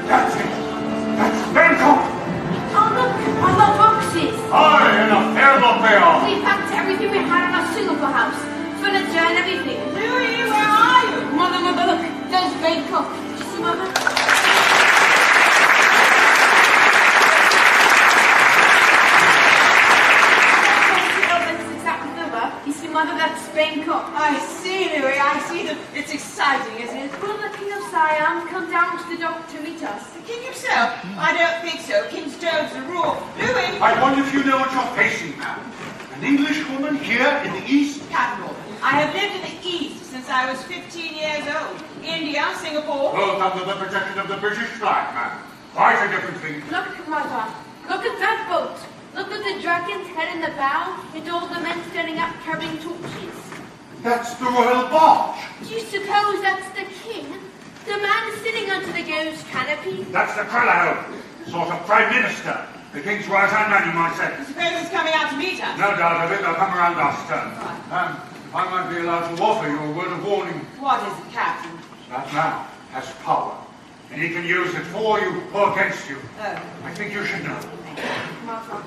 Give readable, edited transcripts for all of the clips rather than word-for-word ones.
That's it. That's Bangkok. Oh, look, on the boxes. Aye, and a fair lot they are. We packed everything we had in our Singapore house. Furniture and everything. Louis, where are you? Mother, look. There's Bangkok. Did you see, Mother? You see, Mother, that's Bangkok. I see, Louis, I see them. It's exciting, isn't it? Will the King of Siam come down to the dock to meet us? The king himself? I don't think so. King Stone's the rule. Louis! I wonder if you know what you're facing, ma'am. An English woman here in the East? Capital. I have lived in the East since I was 15 years old. India, Singapore. Both under the protection of the British flag, ma'am. Quite a different thing. Look, Mother. Look at that boat. Look at the dragon's head in the bow, with all the men standing up carrying torches. That's the royal barge. Do you suppose that's the king? The man sitting under the ghost canopy? That's the Kralahome, sort of prime minister. The king's right-hand man, you might say. I suppose he's coming out to meet us. No doubt of it. They'll come around our turn. I might be allowed to offer you a word of warning. What is it, Captain? That man has power, and he can use it for you or against you. Oh. I think you should know. Mother,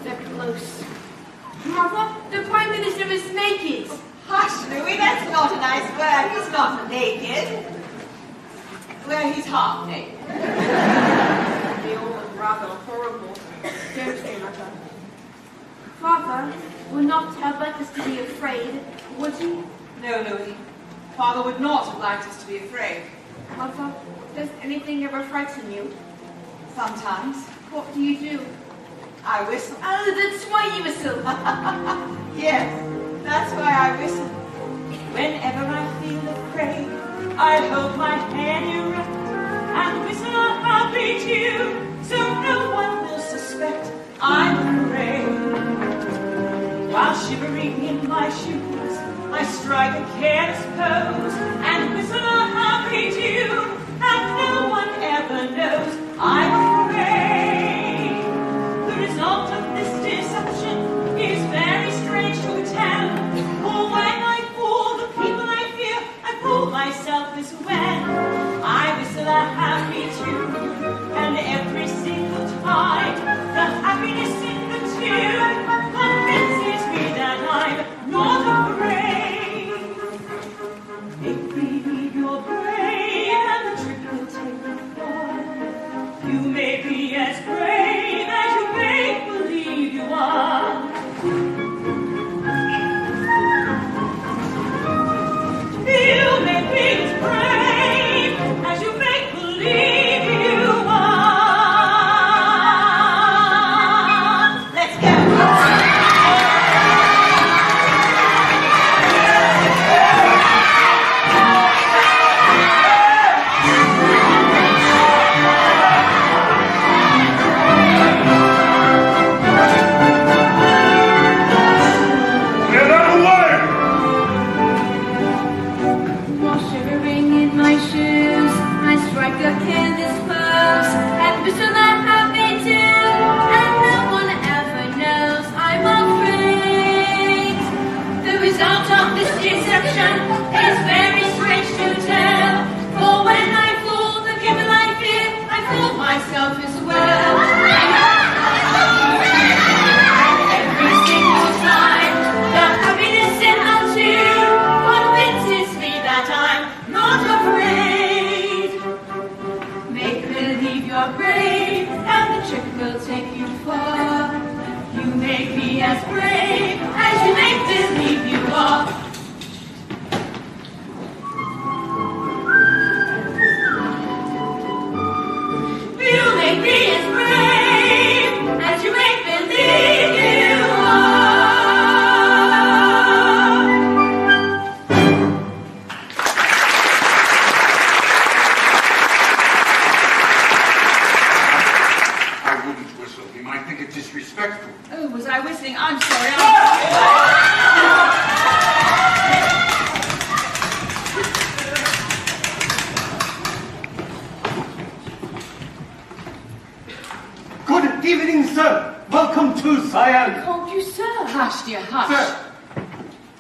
they're close. Mother, the Prime Minister is naked. Hush, Louis, that's not a nice word. He's not naked. Well, he's half naked. They all look rather horrible. Don't say, Mother. Father would not have liked us to be afraid, would he? No, Louis. Father would not have liked us to be afraid. Mother, does anything ever frighten you? Sometimes. What do you do? I whistle. Oh, that's why you whistle. Yes, that's why I whistle. Whenever I feel afraid, I hold my head erect and whistle a happy tune, so no one will suspect I'm afraid. While shivering in my shoes, I strike a careless pose and whistle a happy tune, and no one ever knows I'm afraid. The result of this deception is very strange to tell. For when I fool the people I fear, I fool myself as well. I whistle a happy tune, and every single time the happiness in the tune convinces me that I'm not afraid. Make believe you're brave, and the trick will take you far. You may be as brave as you make believe you are. You may be as brave as you make believe you are. Let's go.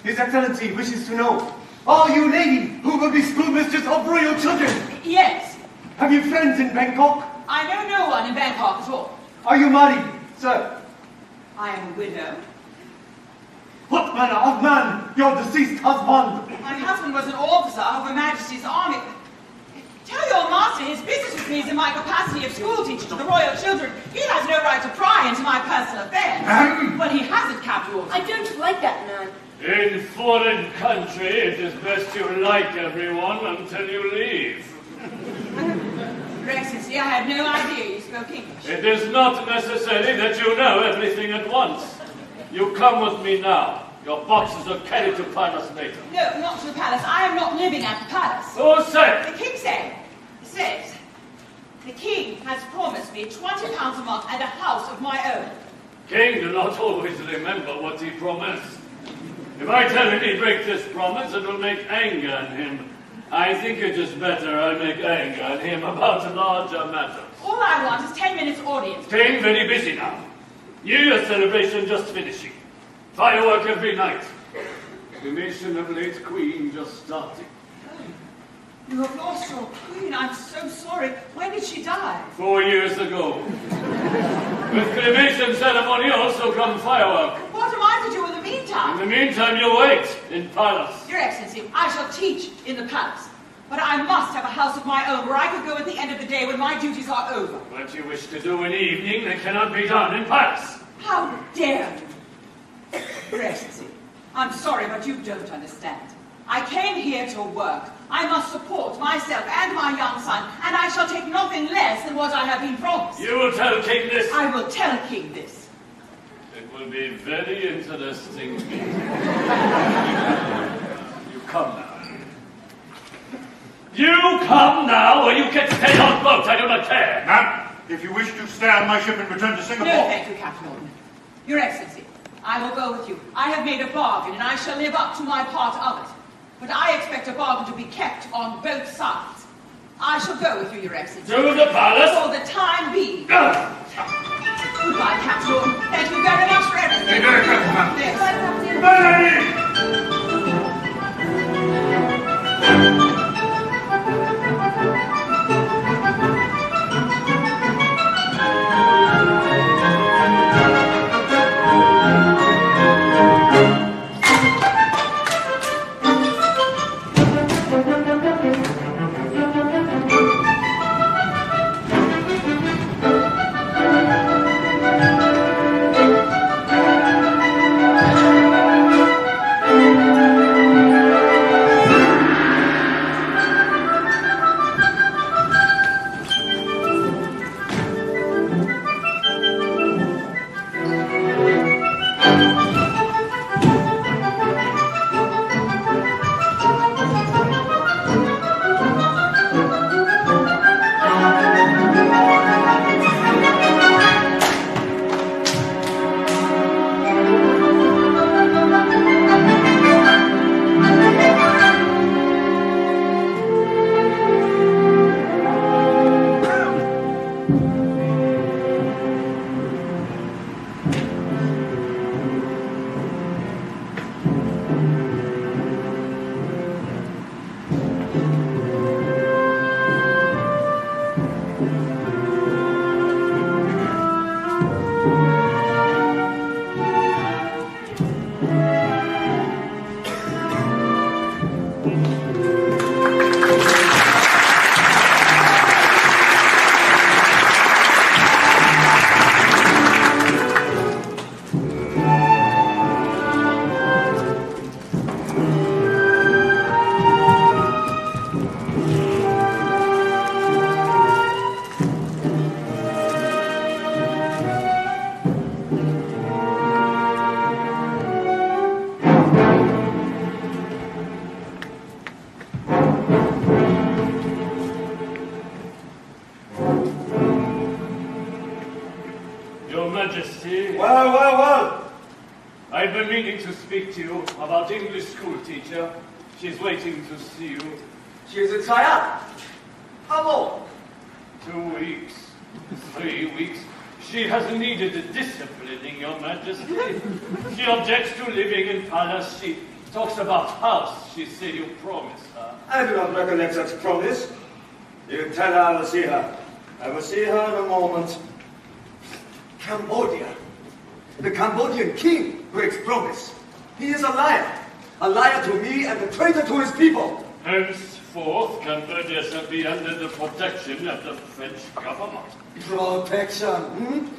His Excellency wishes to know, are you lady who will be schoolmistress of royal children? Yes. Have you friends in Bangkok? I know no one in Bangkok at all. Are you married, sir? I am a widow. What manner of man, your deceased husband? My husband was an officer of Her Majesty's army. Tell your master his business with me is in my capacity of school teacher to the royal children. He has no right to pry into my personal affairs. But he hasn't capped yours. I don't like that man. In foreign country, it is best you like everyone until you leave. Your Excellency, I had no idea you spoke English. It is not necessary that you know everything at once. You come with me now. Your boxes are carried to Palace later. No, not to the palace. I am not living at the palace. Who said? The king says, the king has promised me £20 a month and a house of my own. King do not always remember what he promised. If I tell him he break this promise, it will make anger in him. I think it is better I make anger in him about larger matters. All I want is 10 minutes audience. King very busy now. New Year celebration just finishing. Firework every night. Cremation of late Queen just starting. You have lost your queen. I'm so sorry. When did she die? 4 years ago. With cremation ceremony also come firework. What am I to do in the In meantime? the meantime, you wait in Palace. Your Excellency, I shall teach in the palace. But I must have a house of my own where I could go at the end of the day when my duties are over. What you wish to do in the evening that cannot be done in Palace. How dare you? Your Excellency, I'm sorry, but you don't understand. I came here to work. I must support myself and my young son, and I shall take nothing less than what I have been promised. You will tell King this. I will tell King this. It will be very interesting. You come now. You come now, or you can stay on boat. I do not care. Ma'am, if you wish to stay on my ship and return to Singapore... No, thank you, Captain Orton. Your Excellency, I will go with you. I have made a bargain, and I shall live up to my part of it. But I expect a bargain to be kept on both sides. I shall go with you, Your Excellency. To the Palace? For the time being. Ah! Goodbye, Captain Orton. Thank you very much for everything. Be very careful, ma'am. Yes. Melanie! Your Majesty. Well. I've been meaning to speak to you about English school teacher. She's waiting to see you. She is in Siam. How long? 2 weeks. 3 weeks. She has needed disciplining, Your Majesty. She objects to living in palace. She talks about house. She said you promised her. I do not recollect such promise. You tell her I will see her. I will see her in a moment. Cambodia. The Cambodian king breaks promise. He is a liar. A liar to me and a traitor to his people. Henceforth, Cambodia shall be under the protection of the French government. Protection,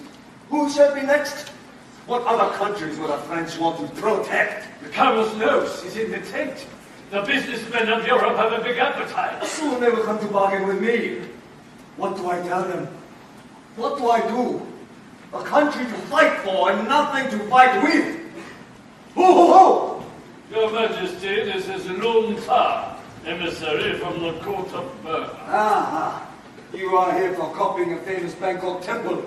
Who shall be next? What other countries will the French want to protect? The Carol's nose is in the tent. The businessmen of Europe have a big appetite. Soon they will come to bargain with me. What do I tell them? What do I do? A country to fight for and nothing to fight with. Ho! Your Majesty, this is Lung Ta, emissary from the court of Burma. Ah, you are here for copying a famous Bangkok temple.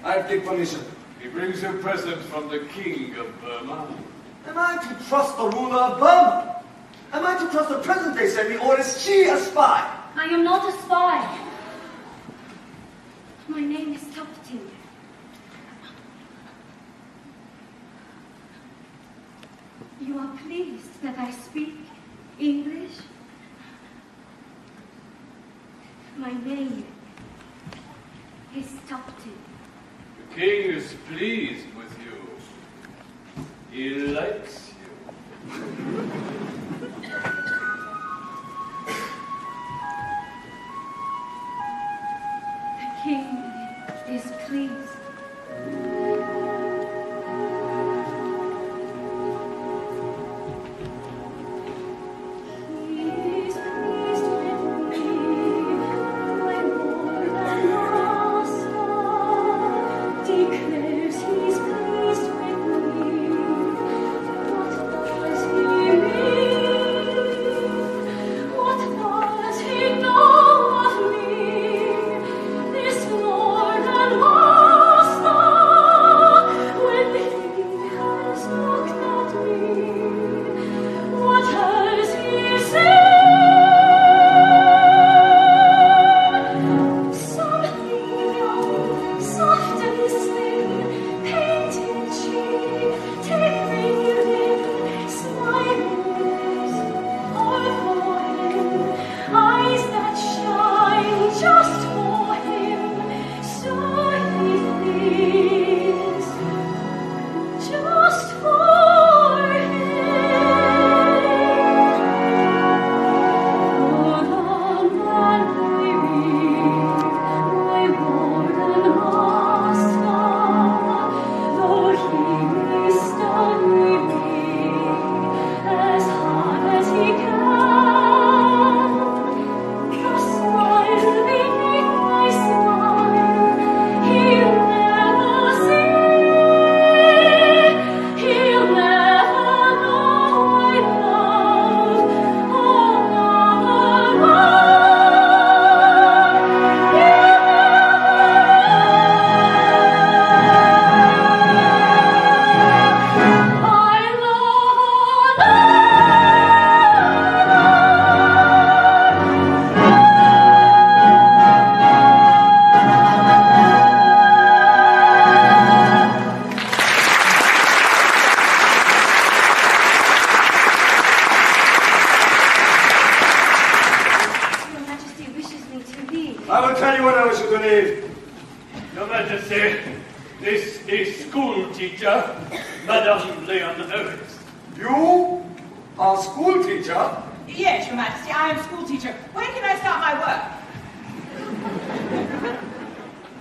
I give permission. He brings a present from the king of Burma. Am I to trust the ruler of Burma? Am I to trust the present they send me, or is she a spy? I am not a spy. My name is Tuptin. You are pleased that I speak English? My name is Tuptin. The king is pleased with you. He likes you. The king is pleased. Your Majesty, this is school teacher, Madame Leonards. You are school teacher? Yes, Your Majesty, I am school teacher. When can I start my work?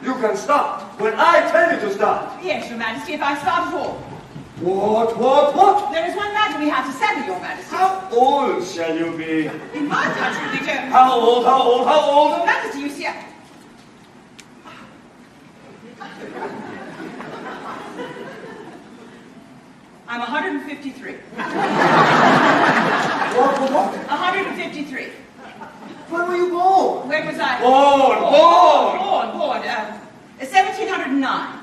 You can start when I tell you to start. Yes, Your Majesty, if I start at all. What? There is one matter we have to settle, Your Majesty. How old shall you be? In my country, we don't... How old? Your Majesty, you see... I'm 153. What? 153. When were you born? When was I? Born. 1709.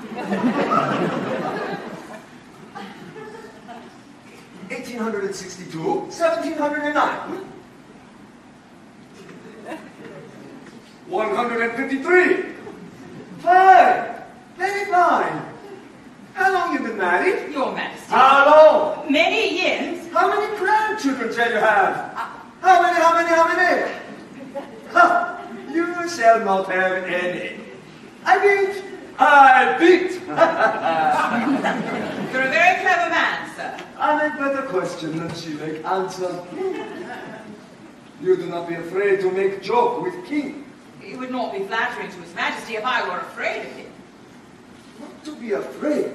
1862, 1709. 153. 5. Maybe 9. How long you been married? Your Majesty. How long? Many years. How many grandchildren shall you have? How many? Huh? You shall not have any. I beat. I beat. You're a very clever man, sir. I make better question than she make answer. You do not be afraid to make joke with king. It would not be flattering to His Majesty if I were afraid of him. Not to be afraid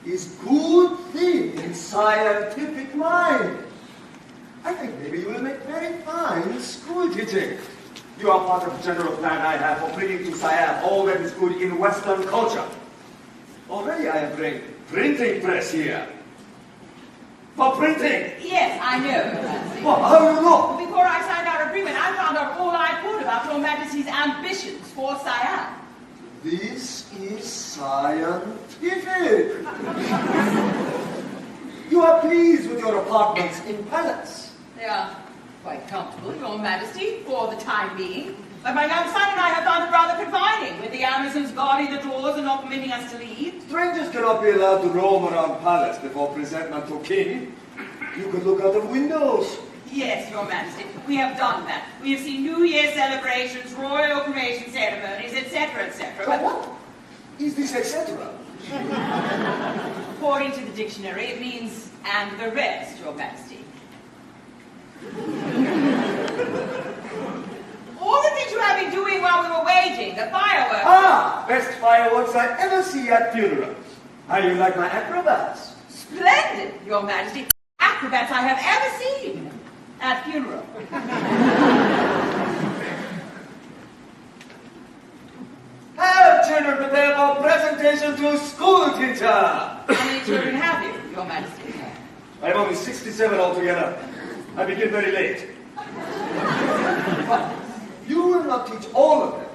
is good thing in scientific mind. I think maybe you will make very fine school teaching. You are part of the general plan I have for bringing to Siam all that is good in Western culture. Already I have bring printing press here. For printing. Yes, I know, Your Majesty. Well, how do you know? Before I signed our agreement, I found out all I could about Your Majesty's ambitions for Siam. This is scientific. You are pleased with your apartments in palace. They are quite comfortable, Your Majesty, for the time being. But my young son and I have found it rather confining, with the Amazons guarding the doors and not permitting us to leave. Strangers cannot be allowed to roam around palace before presentment to king. You could look out of windows. Yes, Your Majesty, we have done that. We have seen New Year celebrations, royal cremation ceremonies, etc., etc. But what is this etc.? According to the dictionary, it means, and the rest, Your Majesty. All the things you have been doing while we were waiting, the fireworks. Ah, best fireworks I ever see at funerals. How you like my acrobats? Splendid, Your Majesty. Acrobats I have ever seen at funeral. Have children prepare for presentation to school teacher. How many children have you, Your Majesty? I have only 67 altogether. I begin very late. But you will not teach all of them.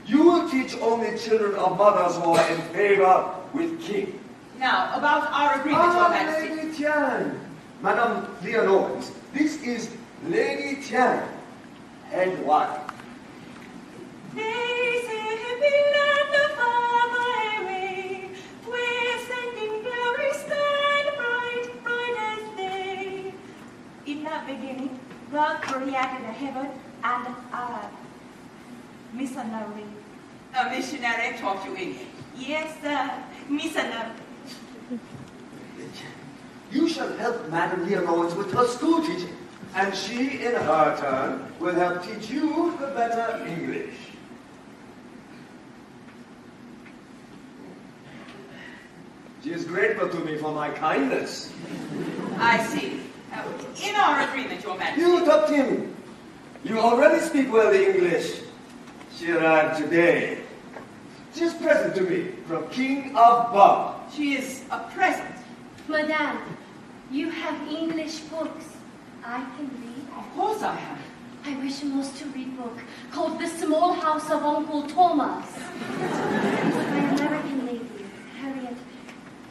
You will teach only children of mothers who are in favor with king. Now, about our agreement, Your Majesty. Lady Tian. Madame Leonores, this is Lady Tian, and wife. They say happy land of far away, where sending glory stand bright, bright as day. In the beginning, God created the heaven and earth. Missionary. A missionary taught you English. Yes, sir. Missionary. You shall help Madame Leonores with her school teaching, and she, in her turn, will help teach you the better English. She is grateful to me for my kindness. I see. In our agreement, Your Majesty. You talk to him. You already speak well the English. She arrived today. She is present to me from King of Bab. She is a present. Madame, you have English books. I can read. Of course I have. I wish most to read book called The Small House of Uncle Thomas. My American lady, Harriet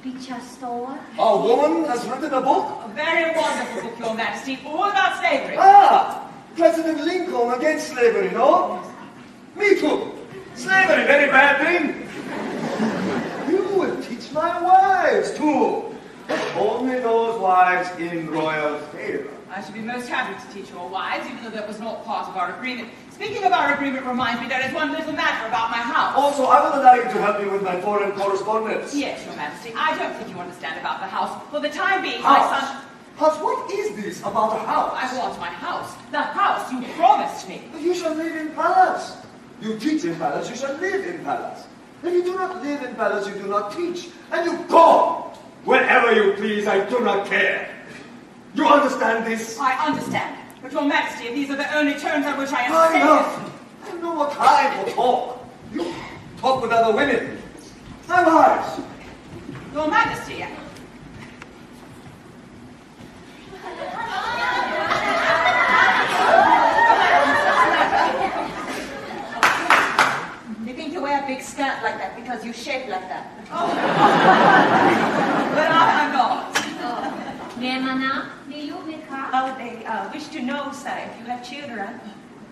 Beecher Stower. A woman has written a book? A very wonderful book, Your Majesty, all about slavery. Ah! President Lincoln against slavery, no? Me too. Slavery, very bad thing. You will teach my wives too. Only those wives in royal favor. I should be most happy to teach your wives, even though that was not part of our agreement. Speaking of our agreement reminds me there is one little matter about my house. Also, I will allow you to help me with my foreign correspondence. Yes, Your Majesty. I don't think you understand about the house. For the time being, my son... House? House, what is this about a house? I want my house. The house you promised me. You shall live in palace. You teach in palace, you shall live in palace. If you do not live in palace, you do not teach. And you go wherever you please, I do not care. You understand this? I understand. But Your Majesty, if these are the only terms on which I am I saying know. I have no more time for talk. You talk with other women. My wives. Your Majesty, You think you wear a big skirt like that because you shape like that? but I'm not. Oh, they wish to know, sir, if you have children.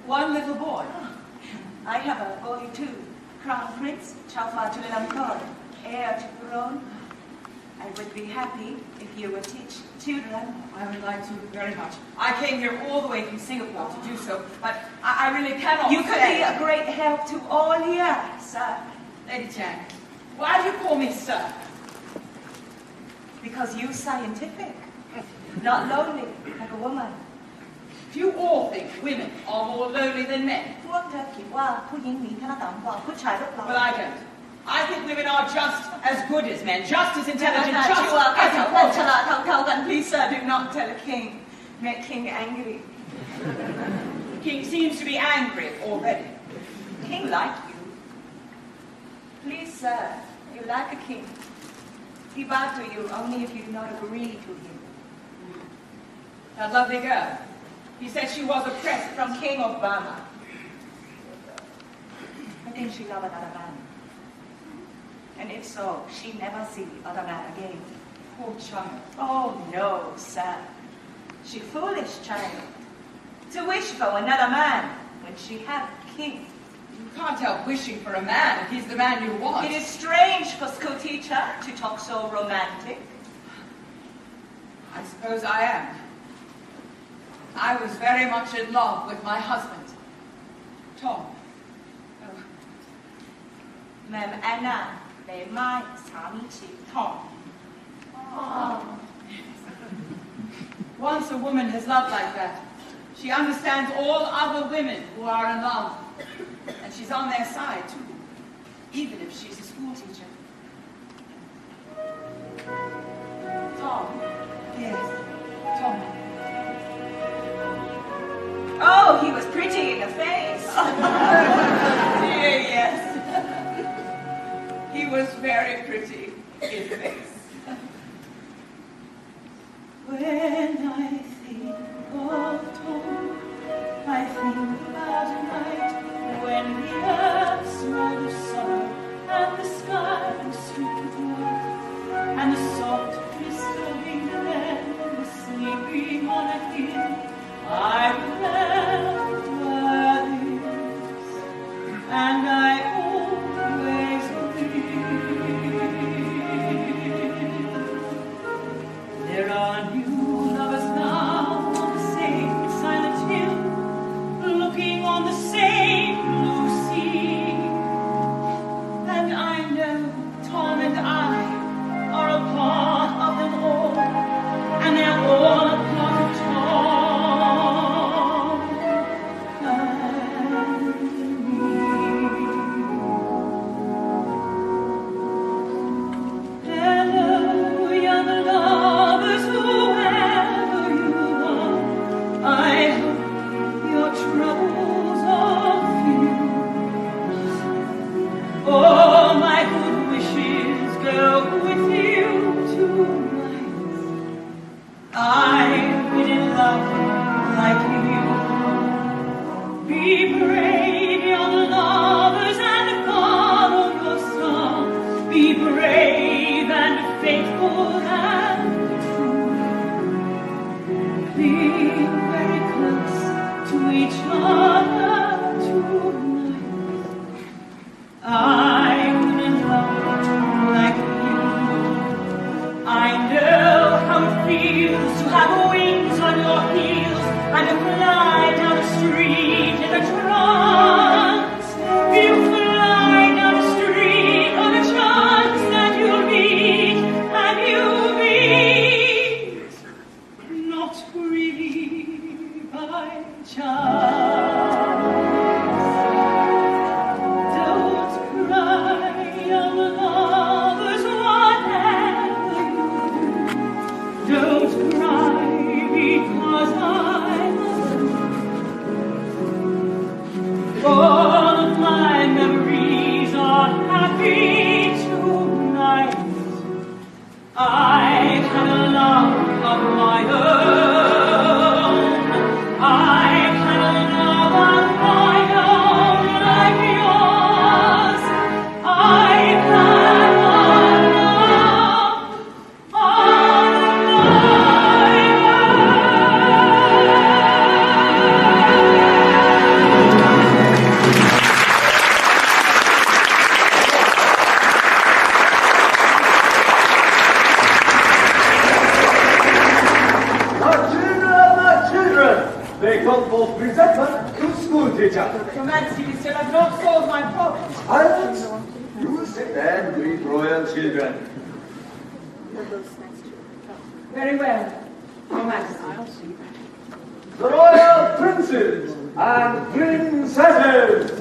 One little boy. I have a boy too. Crown Prince Chaufa Chulalongkorn, heir to throne. I would be happy if you would teach children. I would like to very much. I came here all the way from Singapore to do so, but I really cannot You could say. be a great help to all here, sir. Lady Chang, why do you call me sir? Because you're scientific, not lonely like a woman. Do you all think women are more lonely than men? พวกเธอคิดว่าผู้หญิงมีธนต่ำกว่าผู้ชายหรือเปล่า Well, I don't. I think women are just as good as men, just as intelligent, ถ้า just ชื่อว่า as เขา ฉ important. ลาดเท่าๆกัน please sir do not tell the king make king angry The king seems to be angry already. king like you please sir you like a king he bow to you only if you do not agree to him That lovely girl. He said she was oppressed from King of Burma. I think she love another man and if so she never see other man again Poor child. oh no sir she foolish child to wish for another man when she have king. You can't help wishing for a man if he's the man you want. It is strange for school teacher to talk so romantic. I suppose I am. I was very much in love with my husband, Tom. Ma'am Anna, 你買3次糖。 Once a woman has loved like that, she understands all other women who are in love. And she's on their side, too, even if she's a school teacher. Tom. Yes, Tom. Oh, he was pretty in the face. Dear, yes. He was very pretty in the face. When I think of Tom, I think about a night when the earth smelled of summer and the sky was streaked with white, and the soft mist of England was sleeping on a hill. I remember this, and I always will. There are new lovers now on the same silent hill, looking on the same blue sea. And I know Tom and I are a part of them all, and they're all a part of Tom and me. Hello, young lovers, whoever you are, I hope your troubles are few. All my good wishes go with you tonight. I've been in love like you. Be brave, young lovers, and follow your star. Be brave and faithful and true. Cling very close to each other tonight. I wouldn't love like you. I know how it feels to have wings on your heels and to fly down the street in a trance. You fly down the street on a chance that you'll meet, and you'll meet, not really by chance. Don't cry. teacher. Your Majesty, we still have not solved my problem. Silence! You sit there and greet royal children. Very well, Your Majesty. The royal princes and princesses!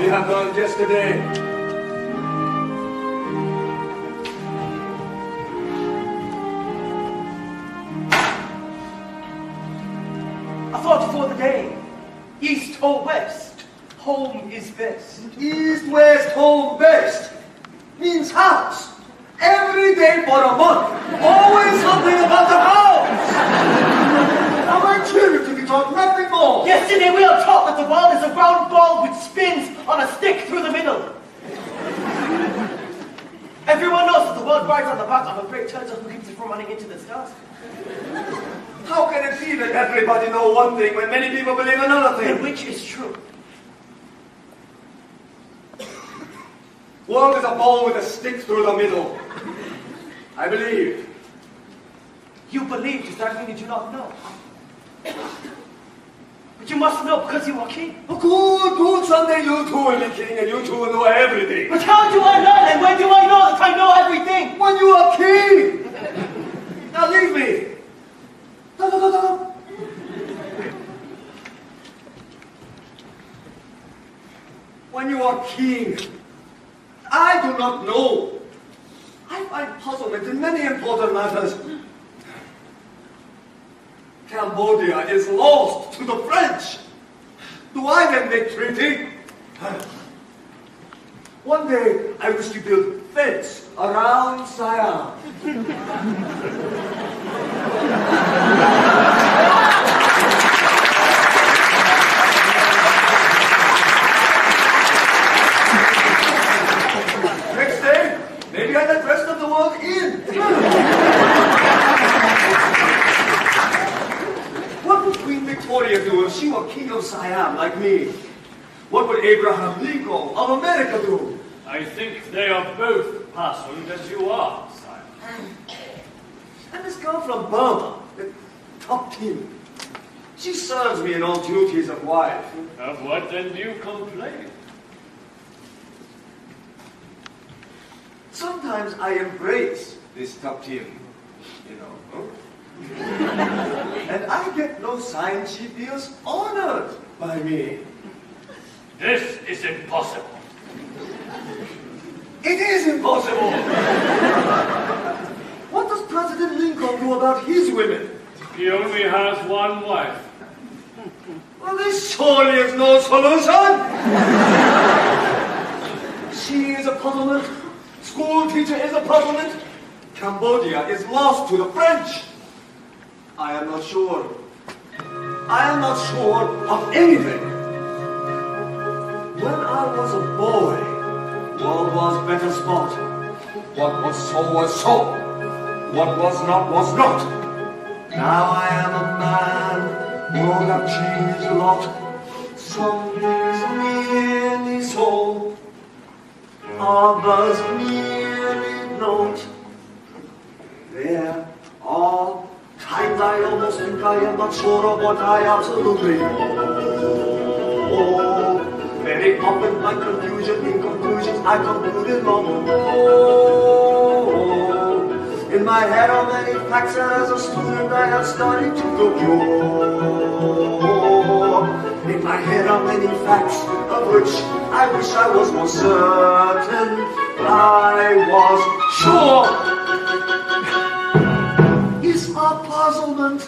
we have learned yesterday. I thought for the day, east or west, home is best. East, west, home, best means house. Every day for a month. Always something about the house. Now I'm curious to be taught nothing more. Yesterday we were taught that the world is a round ball which spins on a stick through the middle. Everyone knows that the world rides on the back of a great turtle who keeps it from running into the stars. How can it be that everybody know one thing when many people believe another And thing? which is true? World is a ball with a stick through the middle. I believe. You believe, does that mean you do not know? But you must know because you are king. Oh, good, someday you too will be king and you too will know everything. But how do I learn and when do I know that I know everything? When you are king! Now leave me. No. When you are king, I do not know. I find puzzlement in many important matters. Cambodia is lost to the French. Do I then make treaty? One day I wish to build fence around Siam. Next day, maybe I let the rest of the world in. What would Queen Victoria do if she were king of Siam like me? What would Abraham Lincoln of America do? I think they are both puzzled as you are, Simon. And this girl from Burma, the top team, she serves me in all duties of wife. Of what then do you complain? Sometimes I embrace this top team, you know. And I get no sign she feels honored by me. This is impossible. It is impossible. What does President Lincoln do about his women? He only has one wife. Well, this surely is no solution. She is a puzzlement. School teacher is a puzzlement. Cambodia is lost to the French. I am not sure. I am not sure of anything. When I was a boy, world was better spot. What was so. What was not. Now I am a man, world have changed a lot. Some things merely so, others merely not. There are times I almost think I am not sure of what I absolutely know. Very often my confusion in conclusions I concluded long ago. In my head are many facts that as a student I have studied to the pure. In my head are many facts of which I wish I was more certain. I was sure. Is a puzzlement.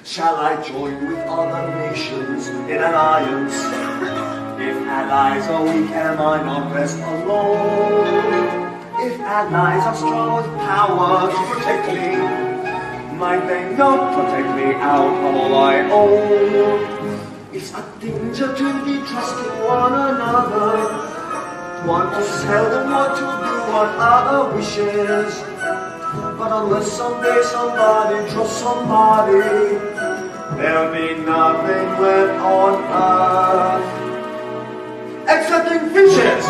Shall I join with other nations in alliance? If allies are weak, am I not best alone? If allies are strong with power to protect me, might they not protect me out of all I own? It's a danger to be trusting one another. One to seldom want to do what other wishes. But unless someday somebody trusts somebody, there'll be nothing left on earth excepting fishes.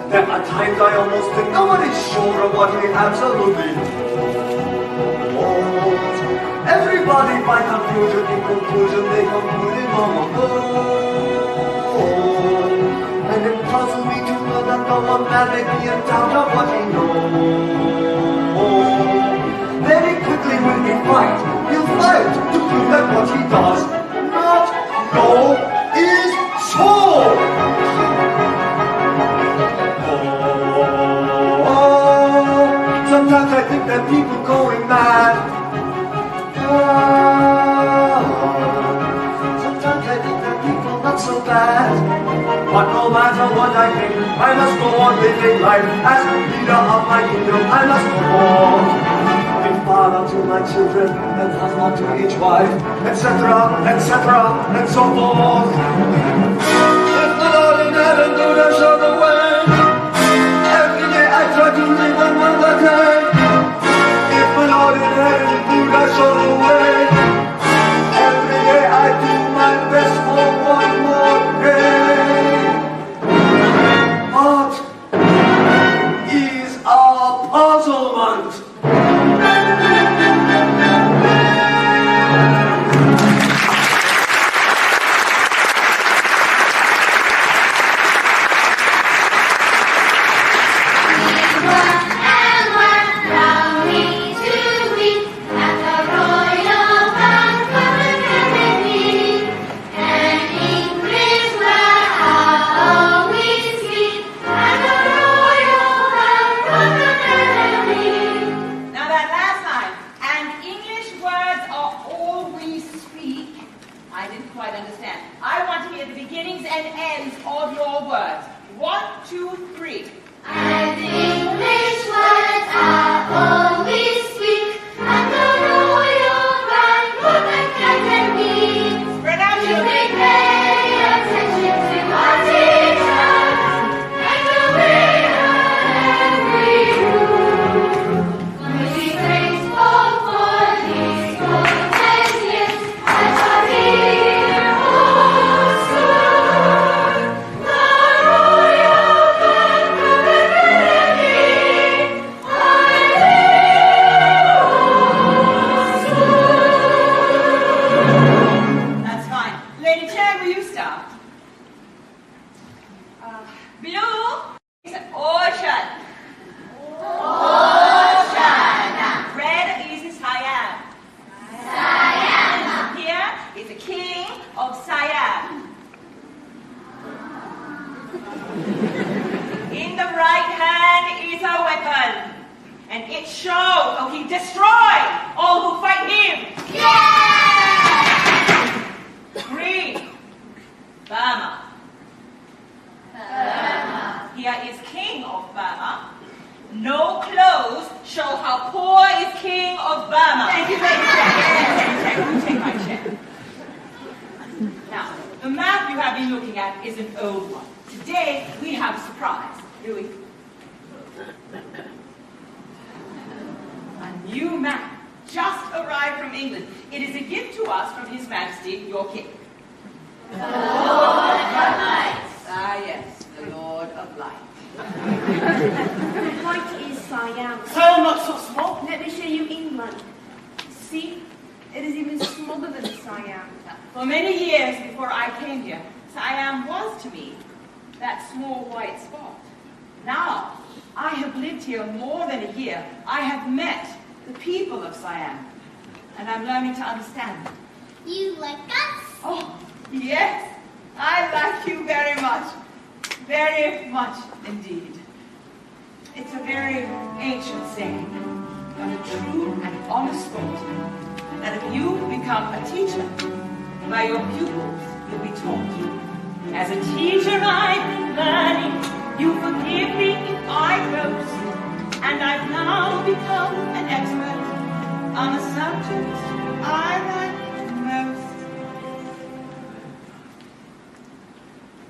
There are times I almost think nobody's sure of what he absolutely knows. Everybody by confusion in conclusion they conclude it long ago. And it puzzles me to know that no one man may be in doubt of what he knows. Very quickly when he fight, he'll fight to prove that what he does not know is so. Sometimes I think that people going mad. Sometimes I think that people not so bad. But no matter what I think, I must go on living life. As leader of my kingdom, I must go on. Give father to my children, and husband to each wife, etc., etc., and so forth. If the Lord in heaven do not show the way, every day I try to live another day. If the Lord in heaven do not show the way, every day I do my best for one more day. What is our puzzlement?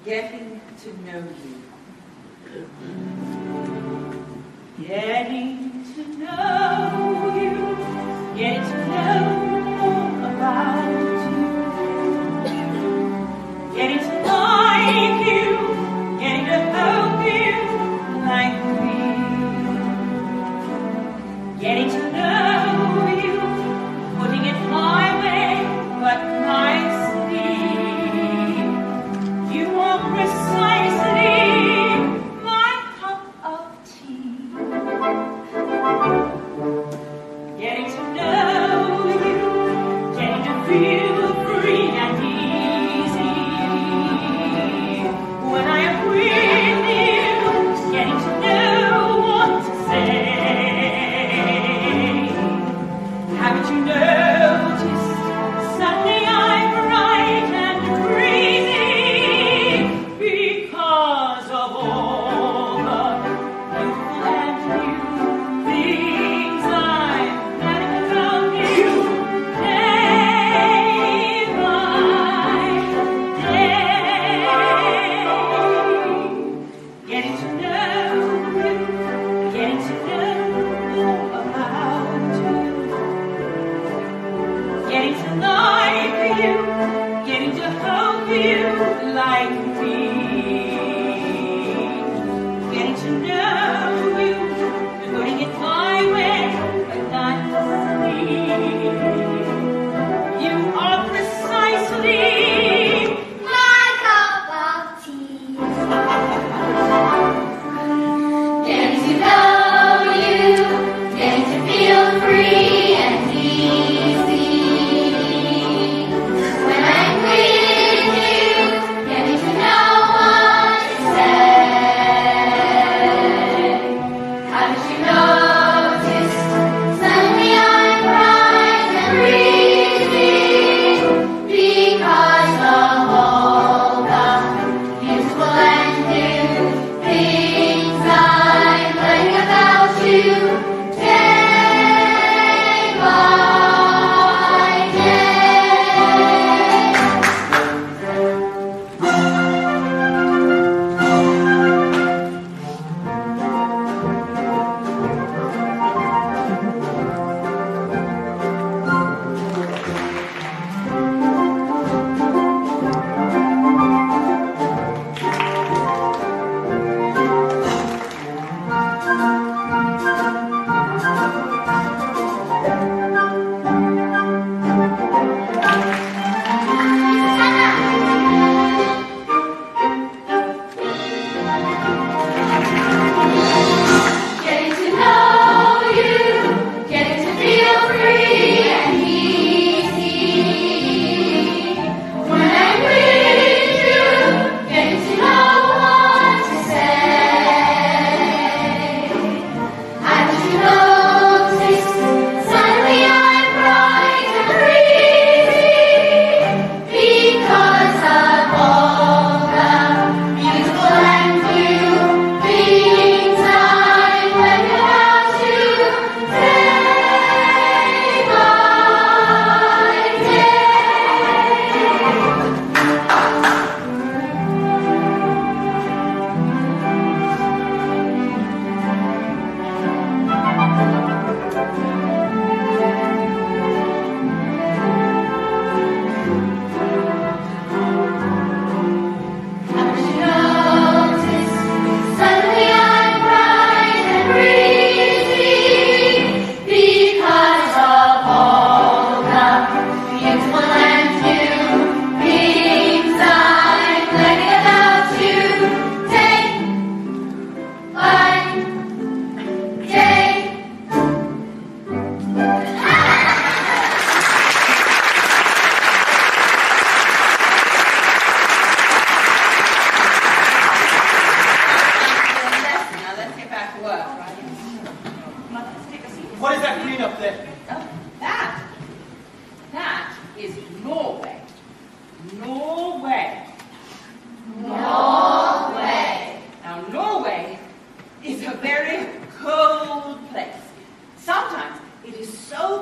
Getting to know you. Getting to know you. Getting to know more about you. Getting to like you. Getting to hope you like me. Getting to know you. Putting it my way, but nicely. You are precisely my cup of tea.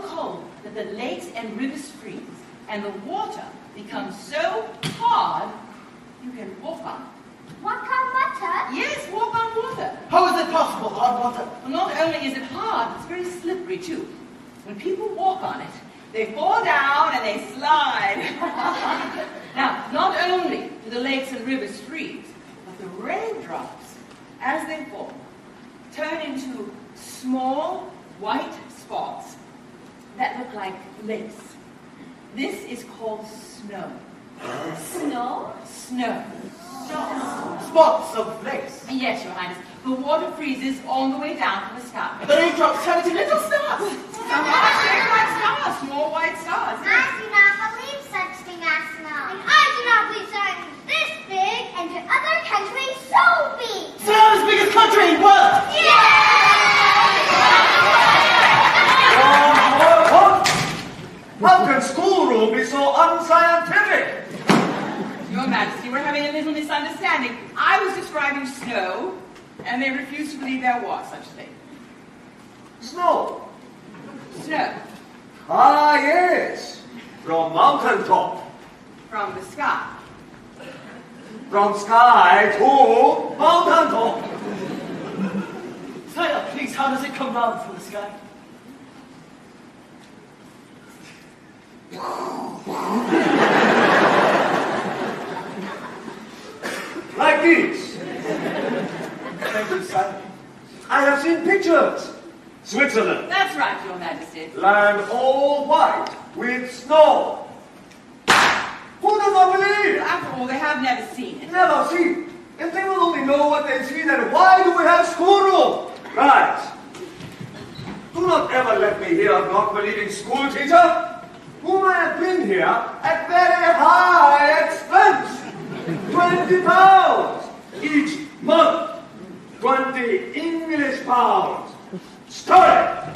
cold that the lakes and rivers freeze, and the water becomes so hard you can walk on it. Walk on water? Yes, walk on water. How is it possible, hard water? Well, not only is it hard, it's very slippery too. When people walk on it, they fall down and they slide. Now, not only do the lakes and rivers freeze, but the raindrops, as they fall, turn into small white spots that look like lace. This is called snow. Snow? Snow. Spots of lace. Yes, Your Highness. The water freezes on the way down from the sky. The raindrops turn into little stars. Some are shaped like stars, small white stars. I do not believe such thing as snow. And I do not believe something this big and to other countries so big. Snow is the biggest country in the world. How can schoolroom be so unscientific? Your Majesty, we're having a little misunderstanding. I was describing snow, and they refused to believe there was such a thing. Snow. Snow. Ah, yes. From mountain top. From the sky. From sky to mountain top. Sire, please, how does it come down from the sky? Like this. Thank you, sire. I have seen pictures. Switzerland. That's right, Your Majesty. Land all white with snow. Who does not believe? After all, they have never seen it. Never see. If they will only know what they see, then why do we have schoolroom? Right. Do not ever let me hear of not believing school teacher, whom I have been here at very high expense. 20 pounds each month. 20 English pounds. Study.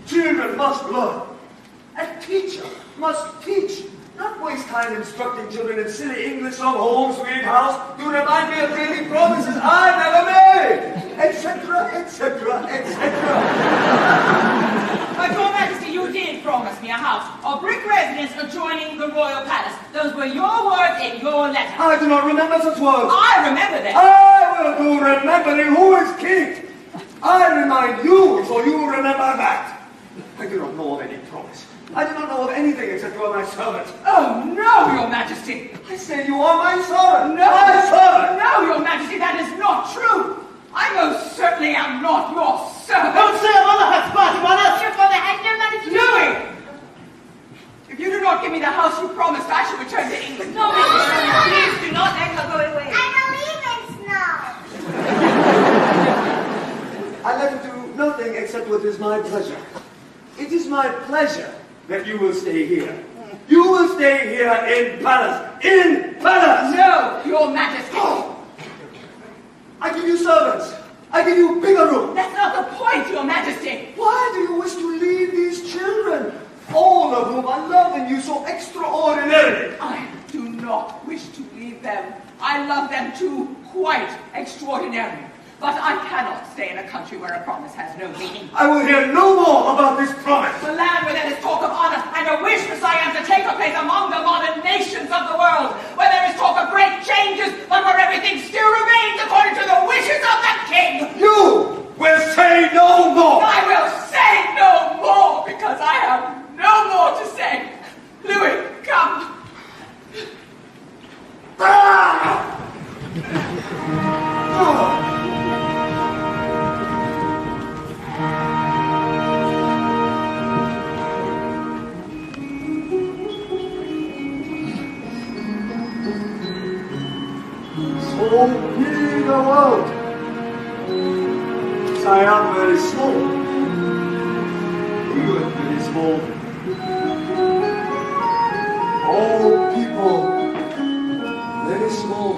Children must learn. A teacher must teach. Not waste time instructing children in silly English from home, sweet house, to remind me of daily promises I never made, etc., etc., etc. But Your Majesty, you did promise me a house, a brick residence adjoining the royal palace. Those were your words in your letter. I do not remember such words. I remember them. I will do remembering who is king. I remind you, so you remember that. I do not know of any promise. I do not know of anything except you are my servant. Oh, no, Your Majesty. I say you are my servant. No, My servant. No, Your Majesty, that is not true. I most certainly am not your servant. Don't say a mother has party manners. Your father has no money to Louis! If you do not give me the house you promised, I shall return to England. No, Please do not let her go away. I believe in snow. I let him do nothing except what is my pleasure. It is my pleasure that you will stay here. You will stay here in palace. In palace! No, Your Majesty. I give you servants. I give you bigger room. That's not the point, Your Majesty. Why do you wish to leave these children? All of whom are loving you so extraordinarily. I do not wish to leave them. I love them too, quite extraordinarily. But I cannot stay in a country where a promise has no meaning. I will hear no more about this promise. The land where there is talk of honor and a wish for Siam to take a place among the modern nations of the world, where there is talk of great changes, but where everything still remains according to the wishes of the king. You will say no more. I will say no more because I have no more to say. Louis, come. Ah! Oh. So big the world. Siam very small. England very small. All people very small.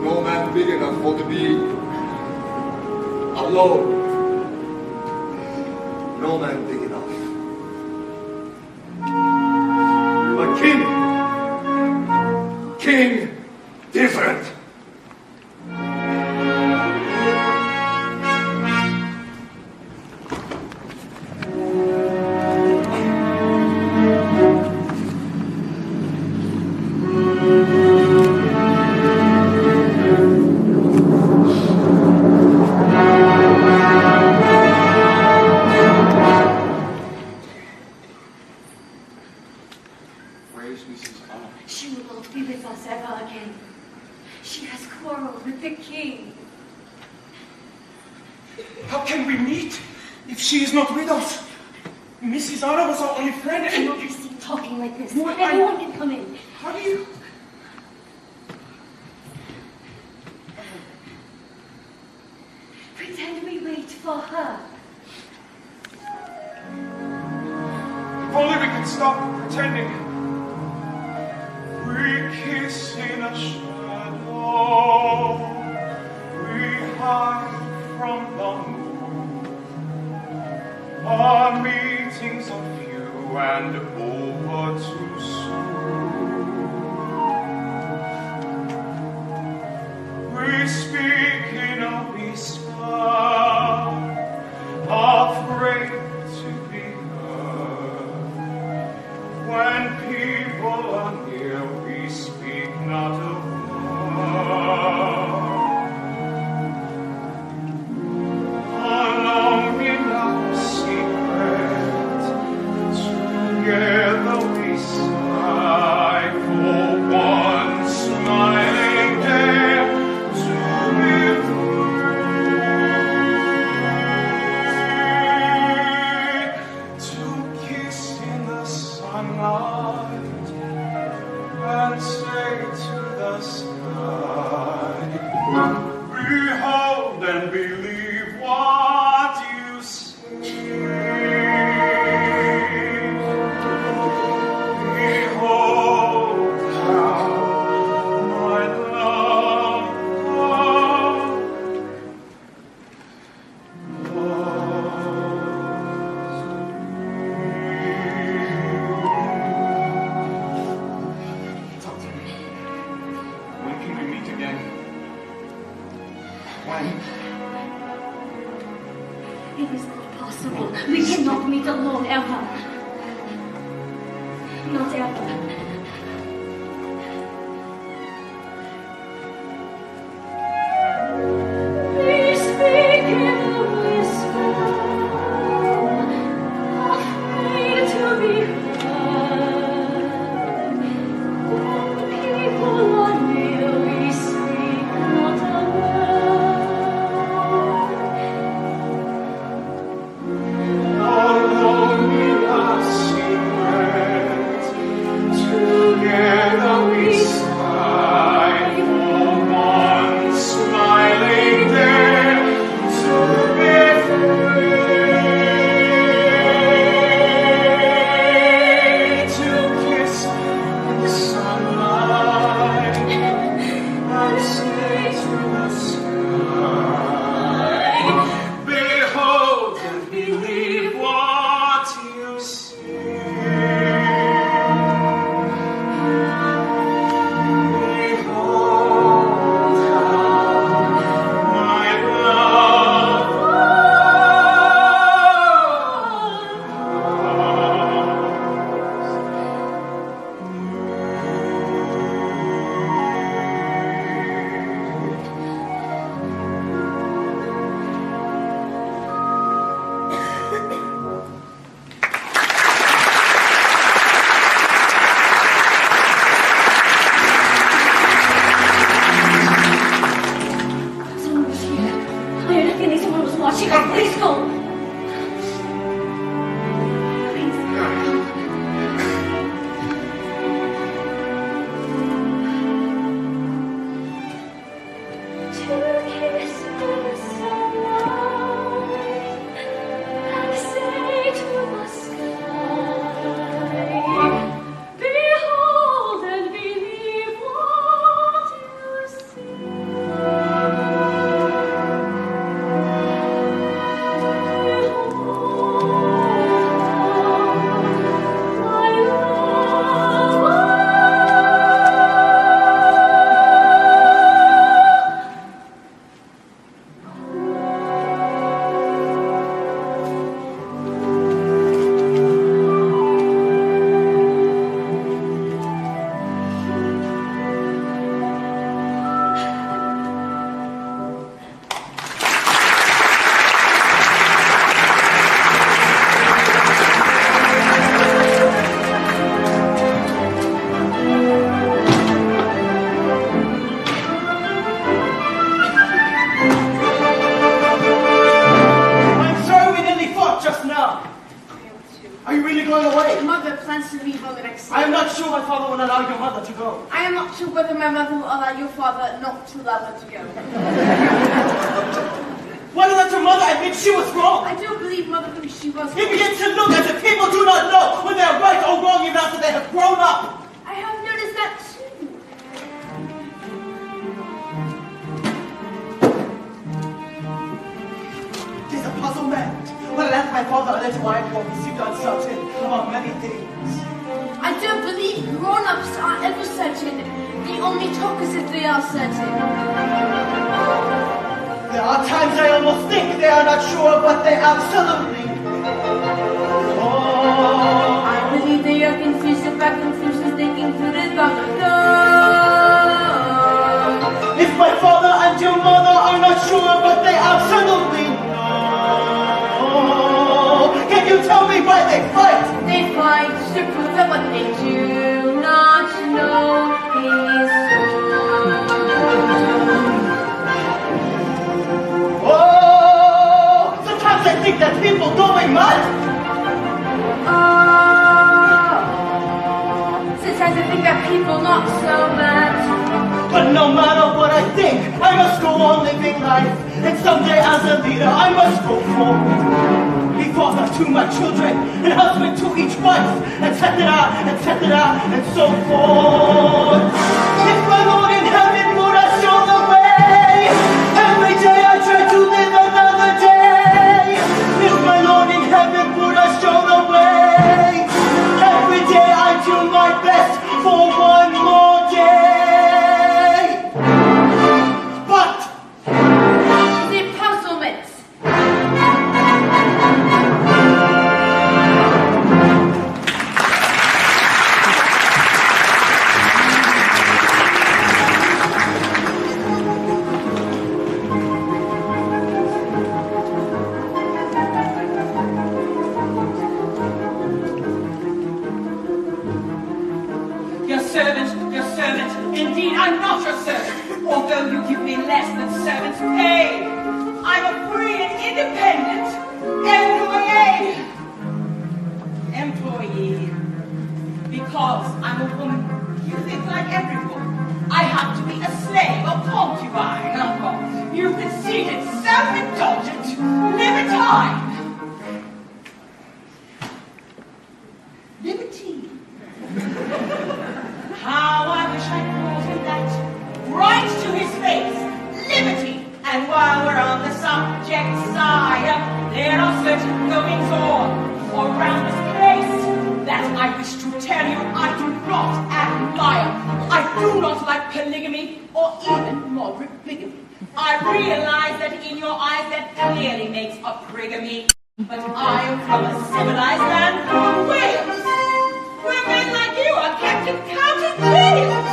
No man big enough for to be alone. No man big enough. But king different. If she is not with us, Mrs. Anna was our only friend, and Cannot be seen talking like this. What? Everyone can come in. how do you? Pretend we wait for her. If only we can stop pretending. We kiss in a shadow. We hide from the moon. Our meetings are few and over too soon. We speak in a whisper, afraid to be heard. When people are near, we speak not a word. Alone in our secret, together we sigh for one smiling day to be free, to kiss in the sunlight and say to the sky, behold and believe what you say. Behold how my love Talk to me. When can we meet again? When? It is not possible. We cannot meet alone ever. Not ever. We speak in a whisper, afraid to be heard. When people are near, we speak not a word. Alone in our secret, now? I am too. Are you really going away? Mother plans to leave on the next day. I am not sure my father will allow your mother to go. I am not sure whether my mother will allow your father not to allow her to go. Why don't let your mother admit she was wrong? I do believe mother thinks she was It wrong. begins to look as if people do not know when they are right or wrong even after they have grown up. I have noticed that too. Tis a puzzlement. When I left my father, I let him wife for he seemed uncertain about many things. I don't believe grown-ups are ever certain. They only talk as if they are certain. There are times I almost think they are not sure, but they absolutely know. I believe they are confused about confused as they concluded long ago. If my father and your mother are not sure, but they absolutely know. Can you tell me why they fight? They fight to prove that what they do not know is so. Oh, sometimes I think that people going mad. Sometimes I think that people not so bad. But no matter what I think, I must go on living life. And someday as a leader, I must go forward. Be father to my children, and husband to each wife, etc., etc., and so forth. If my Lord in heaven would have shown the way, every day I try to live another day. If my Lord in heaven would have shown the way, every day I do my best for one more day. But The puzzlements. Your servant, indeed I'm not your servant, although you give me less than servant's pay. I'm a free and independent employee. Because I'm a woman, you think like every woman. I have to be a slave, a concubine. You conceited, self-indulgent, libertine. Libertine. How I wish I called him that. Right to his face. Liberty. And while we're on the subject side, there are certain goings on around this place that I wish to tell you I do not admire. I do not like polygamy or even moderate bigamy. I realize that in your eyes that clearly makes a prigamy. But I am from a civilized land called Wales, where men like you are kept in county jails.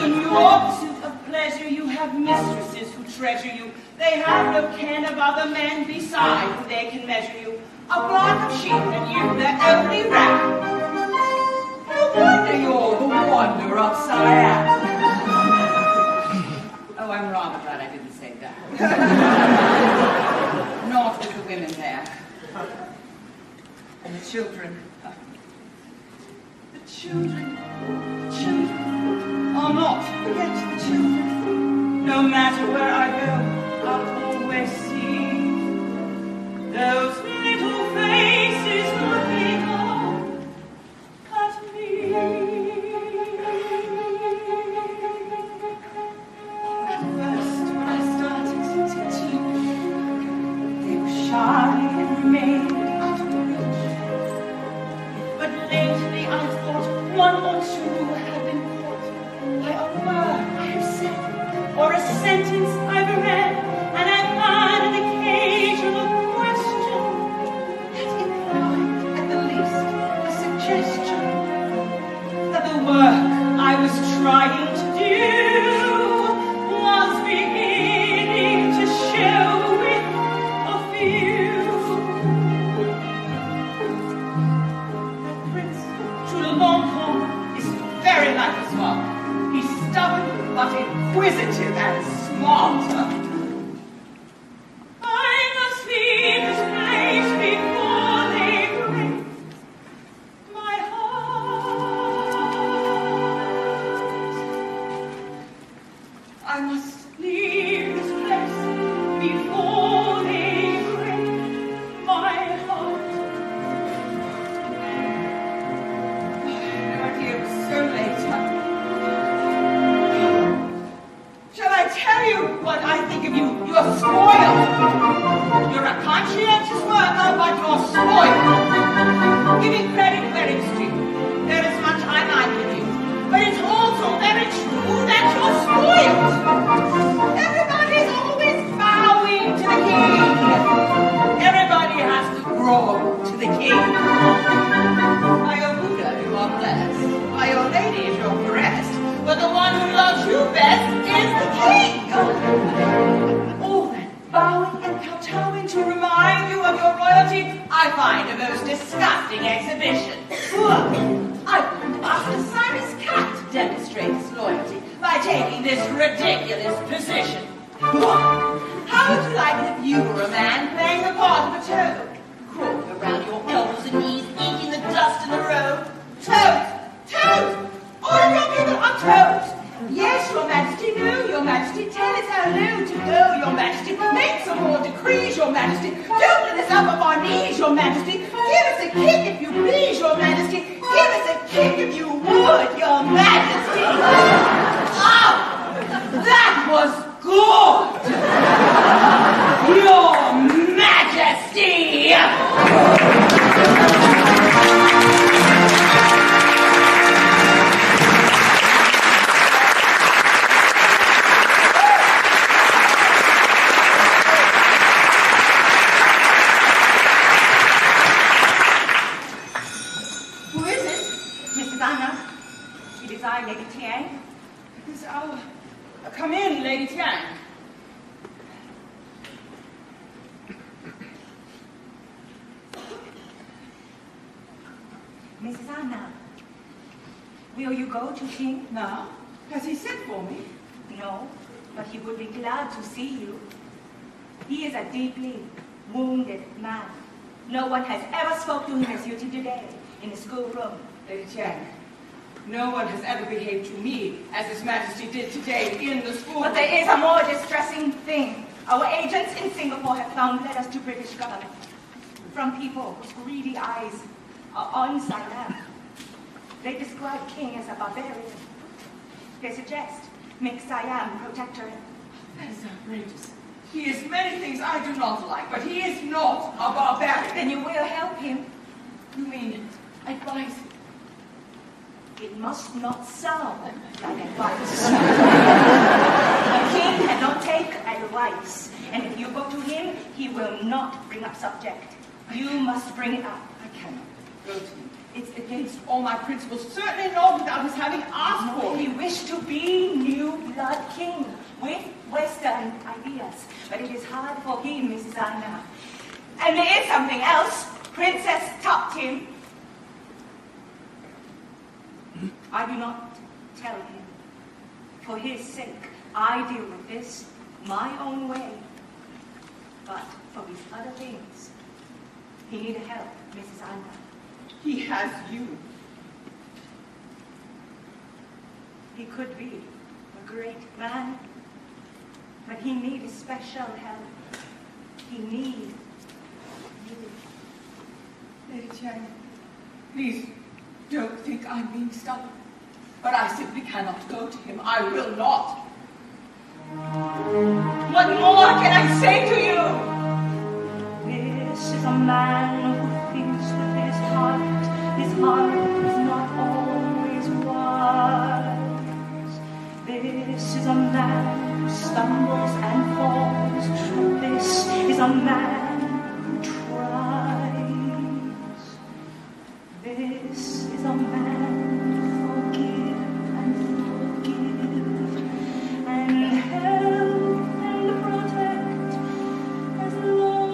In your pursuit of pleasure, you have mistresses who treasure you. They have no ken of other men beside who they can measure you. A flock of sheep and you, their only rat. No wonder you're the wonder of Siam. Oh, I'm rather glad I didn't say that. Not with the women there. And the children. The children are not. Forget the children. No matter where I go, I'll always see those little faces looking up at me. At first, when I started teaching, they were shy and remained out of reach. But lately I thought one or two had been caught by a word I have said, or a sentence I've read, and I've had an occasional question that implied, at the least, a suggestion that the work I was trying to do was beginning to show with a few. The Prince Chulalongkorn is very like his father. He's stubborn, but inquisitive and smart. I must leave this place before but the one who loves you best is the king. All that bowing and kowtowing to remind you of your royalty, I find a most disgusting exhibition. I wouldn't ask the Simon's cat to demonstrate his loyalty by taking this ridiculous position. How would you like it if you were a man playing the part of a toad? Crawling around your elbows and knees, eating the dust in the road? Toads! Toads! All of your people are toads! Yes, your majesty, no, your majesty, tell us how low to go, your majesty. Make some more decrees, your majesty. Don't let us up our knees, your majesty. Give us a kick if you please, your majesty. Give us a kick if you would, your majesty. Oh, that was good! Your majesty! Lady Tiang. Come in, Lady Tiang. Mrs. Anna, will you go to him now? Has he sent for me? No, but he would be glad to see you. He is a deeply wounded man. No one has ever spoken to him as you did today in the schoolroom. Lady Tiang, no one has ever behaved to me as His Majesty did today in the school. But there is a more distressing thing. Our agents in Singapore have found letters to British government from people whose greedy eyes are on Siam. They describe King as a barbarian. They suggest make Siam protectorate. That is outrageous. He is many things I do not like, but he is not a barbarian. Then you will help him. You mean advise him? It must not sound like advice. The king cannot take advice, and if you go to him, he will not bring up subject. You must bring it up. I cannot go to him. It's against all my principles, certainly not without his having asked for He me. wished to be new blood king with Western ideas, but it is hard for him, Mrs. Anna. And there is something else. Princess taught him. I do not tell him. For his sake, I deal with this my own way. But for these other things, he needed help, Mrs. Anna. He has you. He could be a great man, but he needs special help. He needs you. Lady Tiang, please don't think I'm being stubborn, but I simply cannot go to him. I will not. What more can I say to you? This is a man who thinks with his heart. His heart is not always wise. This is a man who stumbles and falls. This is a man who tries. This is a man who forgives and forgives and help and protect as long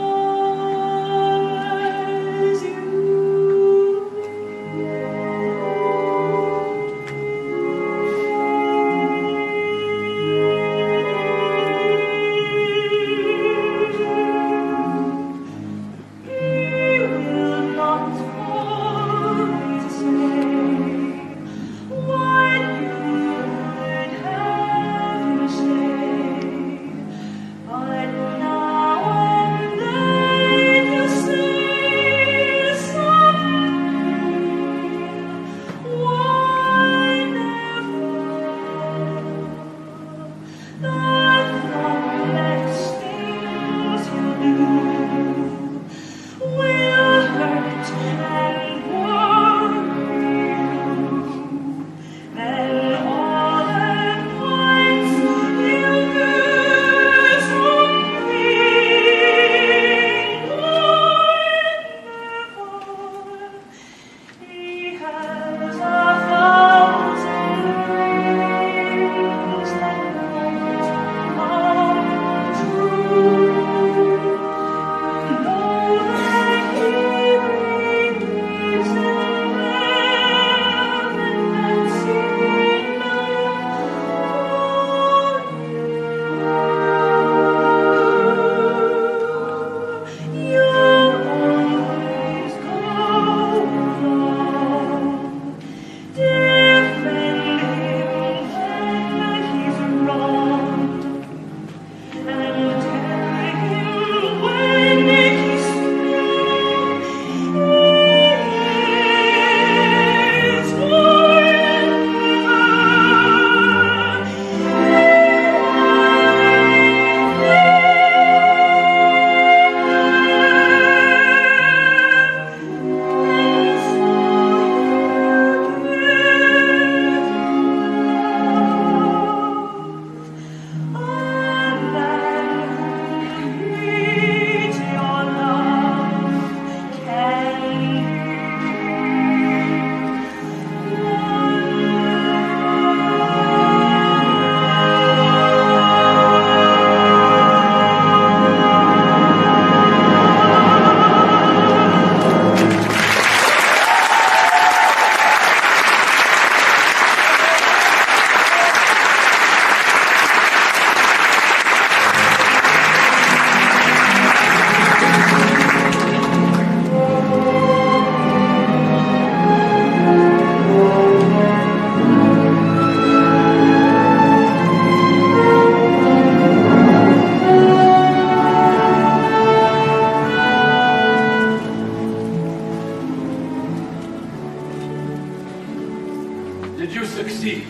Did you succeed?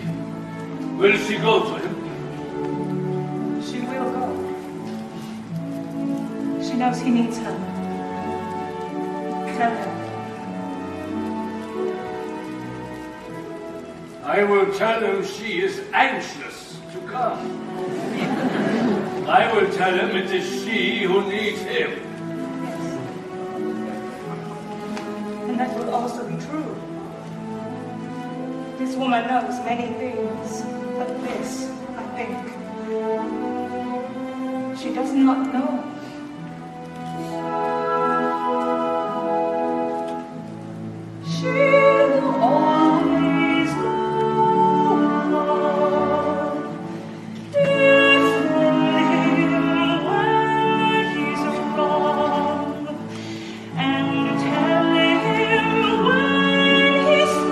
Will she go to him? She will go. She knows he needs her. Tell her. I will tell him she is anxious to come. I will tell him it is she who needs him. And that will also be true. This woman knows many things, but this, I think, she does not know. She'll always know defend him when he's wrong, and tell him when he's wrong.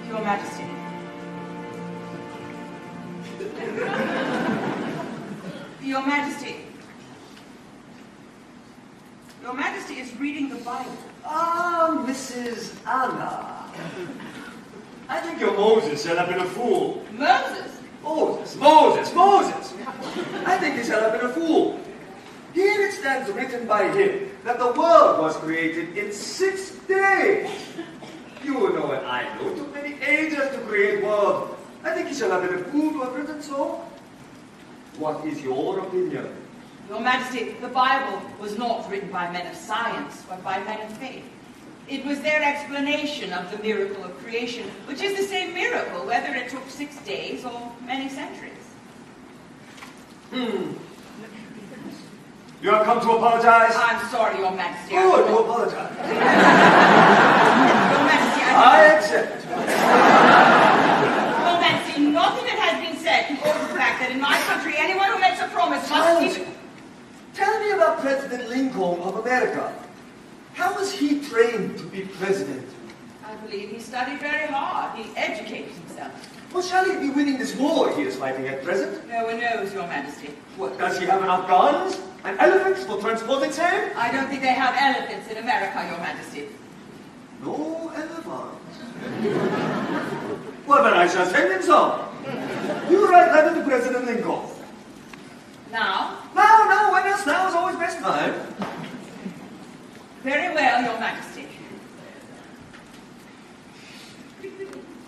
Your Majesty. Your Majesty. Your Majesty is reading the Bible. Ah, Mrs. Anna. I think your Moses shall have been a fool. Moses? Moses! I think he shall have been a fool. Here it stands written by him that the world was created in 6 days. You know and I know it took many ages to create world. I think he shall have been a fool to have written so. What is your opinion? Your Majesty, the Bible was not written by men of science, but by men of faith. It was their explanation of the miracle of creation, which is the same miracle, whether it took 6 days or many centuries. You have come to apologize? I'm sorry, Your Majesty. Good, you apologize. Your Majesty, I accept. Your Majesty, nothing that has been said can alter the fact that in my country, anyone who makes a promise must keep it. Tell me about President Lincoln of America. How was he trained to be president? I believe he studied very hard. He educated himself. Well, shall he be winning this war he is fighting at present? No one knows, Your Majesty. What, does he have enough guns and elephants for transporting same? I don't think they have elephants in America, Your Majesty. No elephants. Well, then I shall send him some. You write letter to President Lincoln. Now? No, when else? Now is always best time. Very well, Your Majesty.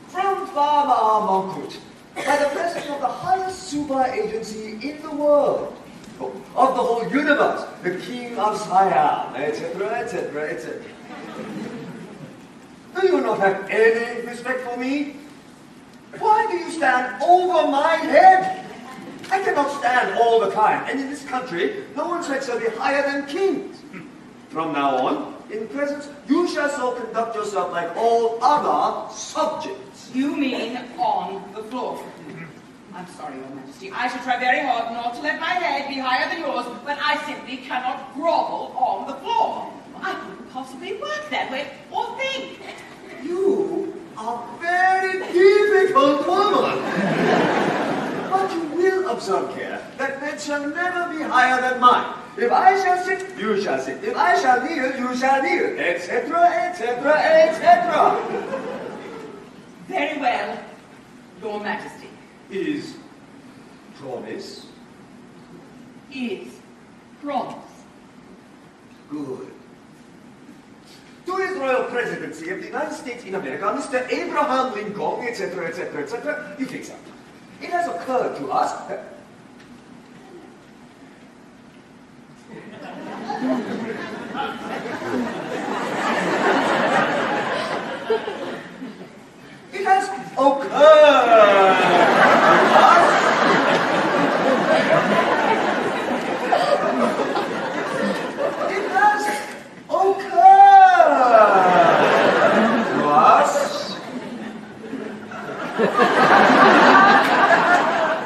From Farmer Monkut, by the president of the highest super agency in the world, of the whole universe, the King of Siam, etc., etc., etc. Do you not have any respect for me? Why do you stand over my head? I cannot stand all the time, and in this country, no one's head shall be higher than kings. From now on, in presence, you shall so conduct yourself like all other subjects. You mean on the floor. I'm sorry, Your Majesty. I shall try very hard not to let my head be higher than yours, but I simply cannot grovel on the floor. I couldn't possibly work that way or think. You are very difficult woman. But you will observe, care, that men shall never be higher than mine. If I shall sit, you shall sit. If I shall kneel, you shall kneel, etc., etc., etc. Very well, Your Majesty. Is promise Is promise. good. To His Royal Presidency of the United States in America, Mr. Abraham Lincoln, etc., etc., etc., you take some. It has occurred to us that...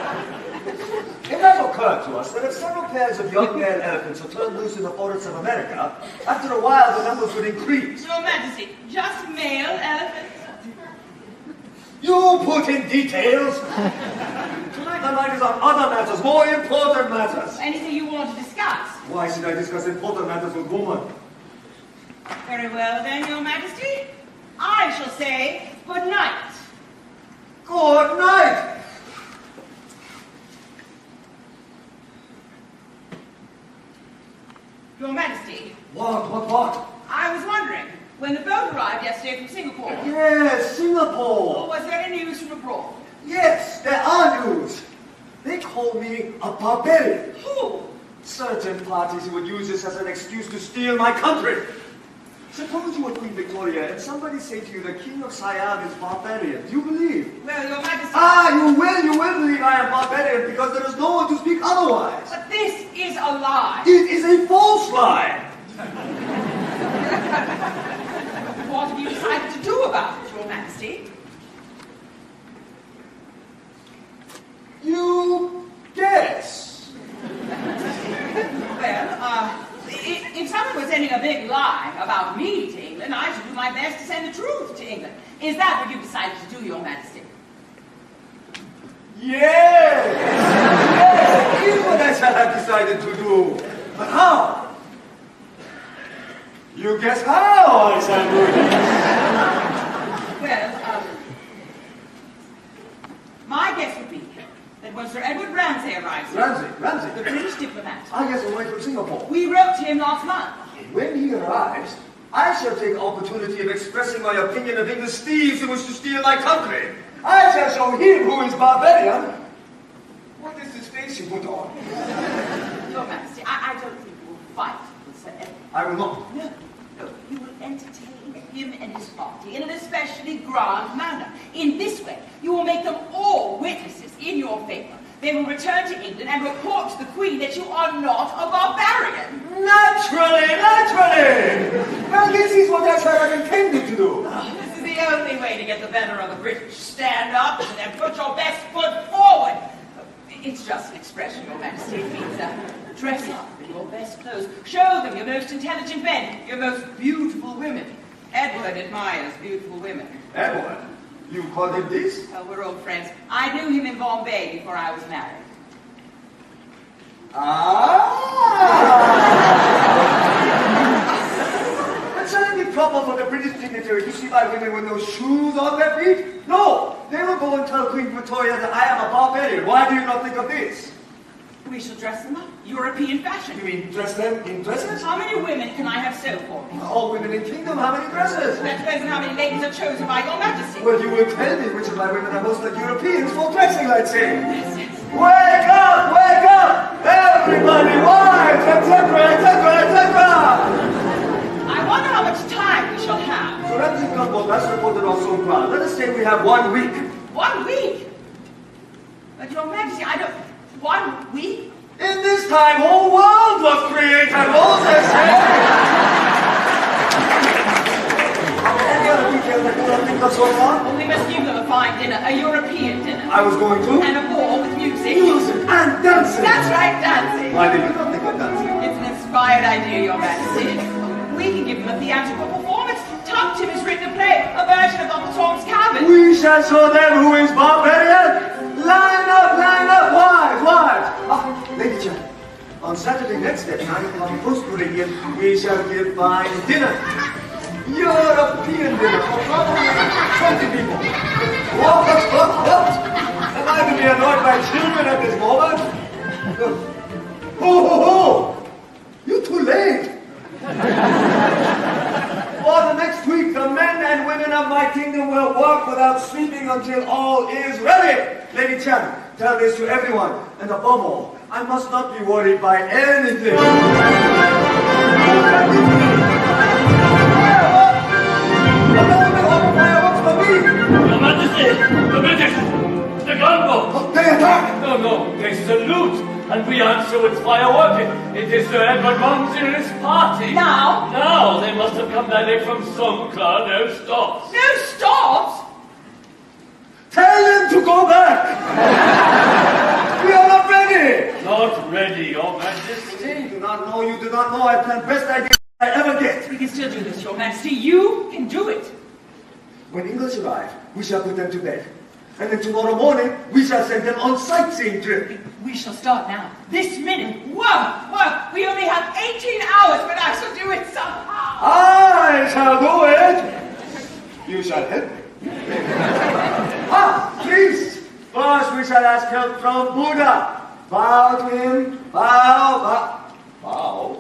It has occurred to us that if several pairs of young male elephants are turned loose in the forests of America, after a while the numbers would increase. Your Majesty, just male elephants? You put in details. Tonight my mind is on other matters, more important matters. Anything you want to discuss? Why should I discuss important matters with woman? Very well then, Your Majesty. I shall say good night. Good night. Your Majesty. What? I was wondering, when the boat arrived yesterday from Singapore, Yes, Singapore. was there any news from abroad? Yes, there are news. They call me a barbarian. Who? Certain parties who would use this as an excuse to steal my country. Suppose you were Queen Victoria and somebody say to you the King of Siam is barbarian. Do you believe? Well, Your Majesty... You will believe I am barbarian because there is no one to speak otherwise. But this is a lie. It is a false lie. What have you decided to do about it, Your Majesty? You guess. Well, if someone was sending a big lie about me to England, I should do my best to send the truth to England. Is that what you've decided to do, Your Majesty? Yes! Yes, it is what I shall have decided to do. But how? You guess how I shall do this. Well, my guess would be that when Sir Edward Ramsay arrives here, Ramsay? the British diplomat, Yes, away from Singapore. we wrote to him last month. When he arrives, I shall take opportunity of expressing my opinion of English thieves who wish to steal my country. I shall show him who is barbarian. What is this face you put on? Your Majesty, I don't think you will fight with Sir Edward. I will not. No, you will entertain him and his party in an especially grand manner. In this way, you will make them all witnesses in your favor. They will return to England and report to the Queen that you are not a barbarian. Naturally! Well, this is what I shall have intended to do. This is the only way to get the better of the British. Stand up and put your best foot forward. It's just an expression, Your Majesty. It means dress up in your best clothes. Show them your most intelligent men, your most beautiful women. Edward admires beautiful women. Edward? You called him this? Well, we're old friends. I knew him in Bombay before I was married. But shall it be proper for the British dignitary to see my women with no shoes on their feet? No! They will go and tell Queen Victoria that I am a barbarian. Why do you not think of this? We shall dress them up. European fashion. You mean dress them in dresses? How many women can I have sew for me? All women in kingdom, how many dresses? That depends on how many ladies are chosen by Your Majesty. Well, you will tell me which of my women are most like Europeans for dressing, let's say. Yes. Wake up! Everybody, wives, etc., I wonder how much time we shall have. So Ramsay Gunboat has reported on so far. Let us say we have 1 week. 1 week? But Your Majesty, I don't... 1 week? In this time, whole world was created, Moses said. Any other details that you don't think of so far? Well, we must give them a fine dinner, a European dinner. I was going to. And a ball with music. Music and dancing. That's right, dancing. Why did you not think of dancing? It's an inspired idea, Your Majesty. We can give them a theatrical performance. Tufton has written a play, a version of Uncle Tom's Cabin. We shall show them who is barbarian. Line up, wives. Lady Janet, On Saturday next at 9 o'clock post meridian, we shall give fine dinner. European dinner for probably 20 people. What? Am I to be annoyed by children at this moment? Ho! You're too late. For the next week, the men and women of my kingdom will work without sleeping until all is ready. Lady Chan, tell this to everyone. And above all, I must not be worried by anything. Fireworks for me! Your Majesty, the British, the gunboat. They attack! No, they salute, and we answer with fireworks. It is Sir Edward Monmouth's party. Now, they must have come back from Songkla, no stops. No stops? Tell them to go back! We are not ready! Not ready, Your Majesty. You do not know. I plan best idea I ever get. We can still do this, Your Majesty. You can do it. When English arrive, we shall put them to bed. And then tomorrow morning, we shall send them on sightseeing trip. We shall start now. This minute. Work. We only have 18 hours, but I shall do it somehow. I shall do it. You shall help me. Please. First, we shall ask help from Buddha. Bow to him. Bow. Oh,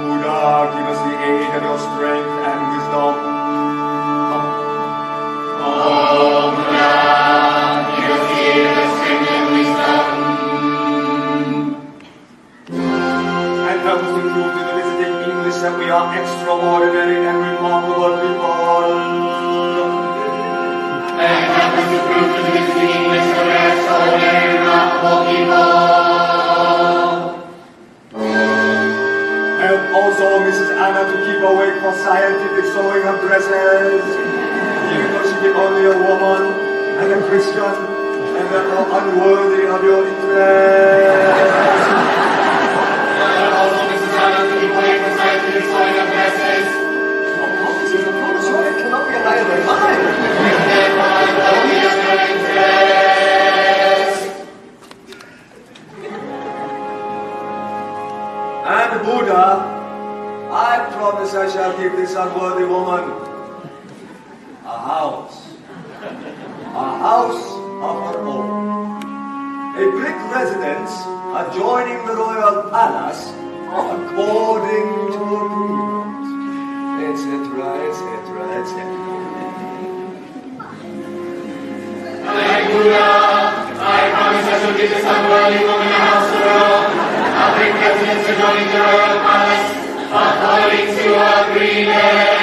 Buddha, give us the aid of your strength and wisdom. Oh, Buddha, give us the aid of your strength and wisdom. And help us to prove to the visiting English that we are extraordinary and remarkable people. And help us to prove to the visiting English that we are extraordinary and remarkable people. Help also Mrs. Anna to keep awake for scientific sewing of dresses, even though she be only a woman and a Christian, and therefore unworthy of your interest. And also Mrs. Anna to keep awake for scientific sewing of dresses. Prophecies of Promisor, it cannot be higher than mine. And therefore unworthy of your interest. And Buddha, I promise I shall give this unworthy woman a house of her own, a brick residence adjoining the royal palace according to agreement, etc. I, Buddha, I promise I shall give this unworthy woman a house of her own. I'll bring residence adjoining the royal palace, according to agreement.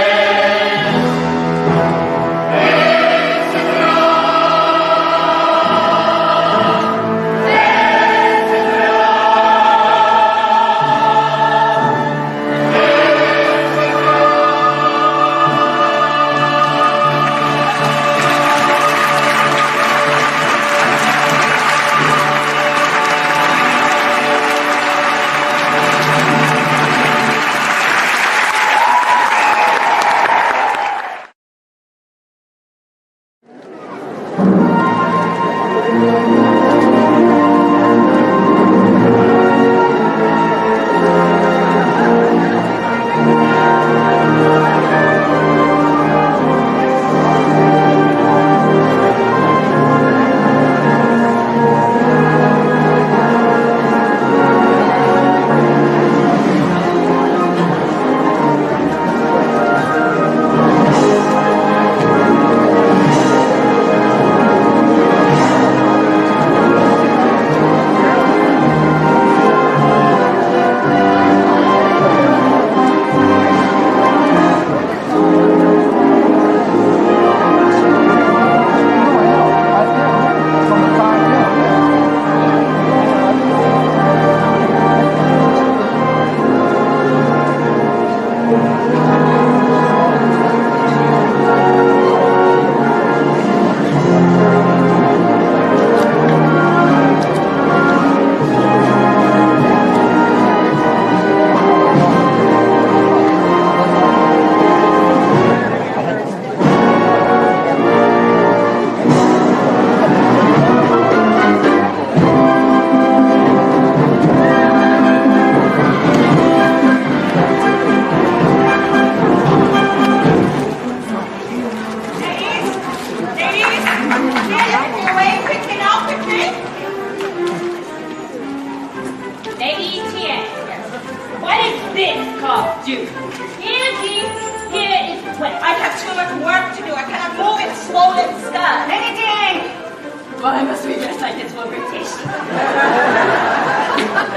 Why must we dress like this for British?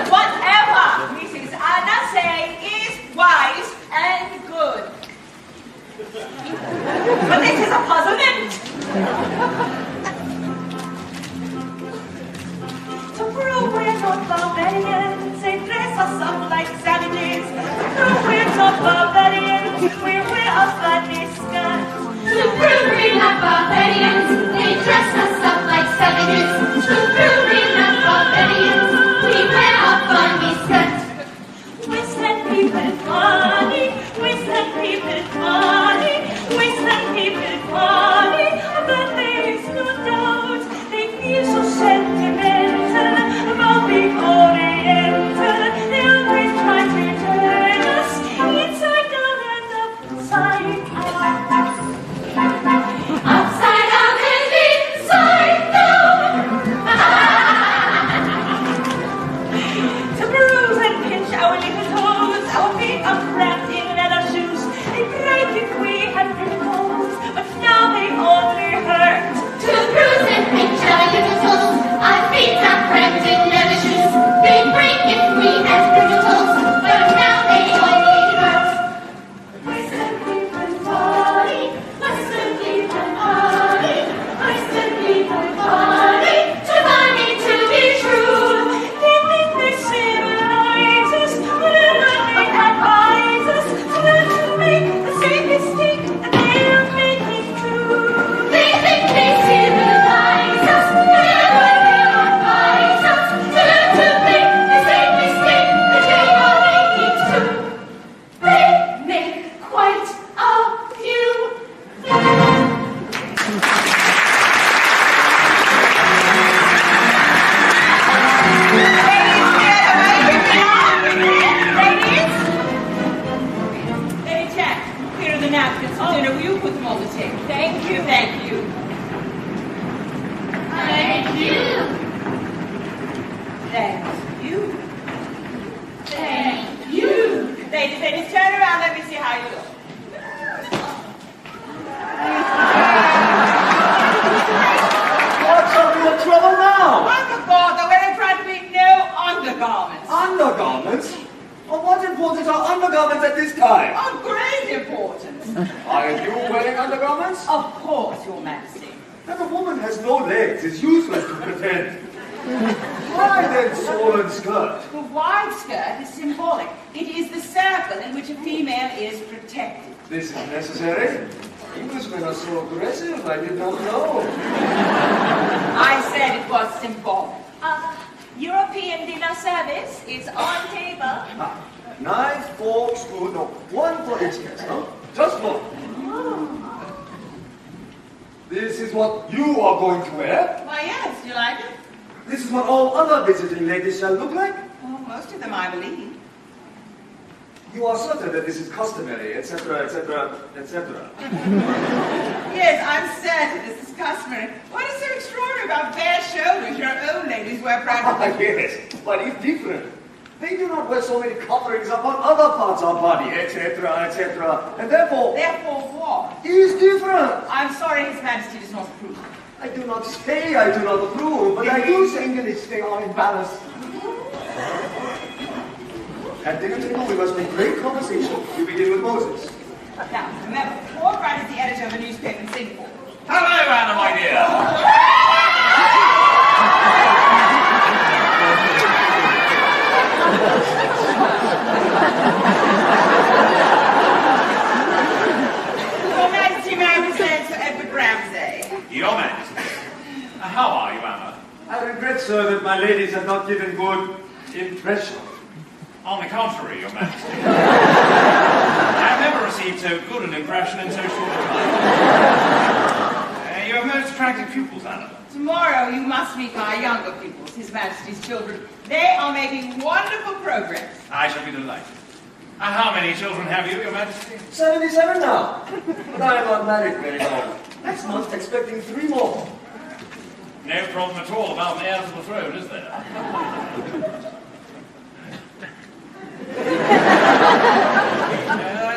Whatever Mrs. Anna say is wise and good. But this is a puzzlement. To prove we're not barbarians, they dress us up like savages. To prove we're not barbarians, we wear a funny skirt. To prove we're not barbarians, they dress us up like savages. To prove we're not barbarians, we wear a funny skirt. We send people funny, we send people funny, we send people funny, but there is no doubt they feel so sentimental about being oriental. They always try to turn us inside down and upside out. Upside down and inside down. To bruise and pinch our little toes, our feet are cramped in leather shoes. They break if we had toes, but now they only hurt. To bruise and pinch our little toes, our feet are cramped in leather shoes. They break if we had little toes, but now they only hurt. Western people party, Western people party, Western people party, too funny to be true. They think they civilize us, but then they advise us not to make the same mistake that they are making too. They think they civilize us, but then they advise us not to make the same mistake that they are making too. They make quite a few. Lady Jack, here are the napkins for dinner. Will you put them on the table? Thank you, thank you. Thank you. Thank you. Thank you. Ladies, turn around. Let me see how you look. What's up with the trouble now? Oh, for God, there were in front of me no undergarments. Undergarments? Of what importance are undergarments at this time? Of great importance. Are you wearing undergarments? Of course, Your Majesty. That a woman has no legs is useless to pretend. Why then swollen skirt? The wide skirt is symbolic. It is the circle in which a female is protected. This is necessary. Englishmen are so aggressive, I did not know. I said it was symbolic. European dinner service is on table. Ah, knife, fork, spoon, no, one for each guest, huh? Just one. This is what you are going to wear. Why, yes, do you like it? This is what all other visiting ladies shall look like. Oh, most of them, I believe. You are certain that this is customary, etc., etc., etc. Yes, I'm certain this is customary. What is so extraordinary about bare shoulders? Your own ladies wear practically. Yes, but it's different. They do not wear so many coverings upon other parts of body, etc., etc., and therefore... Therefore what? Is different. I'm sorry His Majesty does not approve. I do not say I do not approve, but I do say they are imbalanced. At dinner table, we must make great conversation. We begin with Moses. Now, remember, Forbright is the editor of a newspaper in Singapore. Hello, Anna, my dear. Your Majesty, may I present Sir Edward Ramsay? Your Majesty. How are you, Anna? I regret, sir, that my ladies have not given good impression. On the contrary, Your Majesty. I've never received so good an impression in so short a time. You have most attractive pupils, Anna. Tomorrow you must meet my younger pupils, His Majesty's children. They are making wonderful progress. I shall be delighted. How many children have you, Your Majesty? 77 now. But I am not married very long. Next month, expecting 3 more. No problem at all about the heir to the throne, is there? I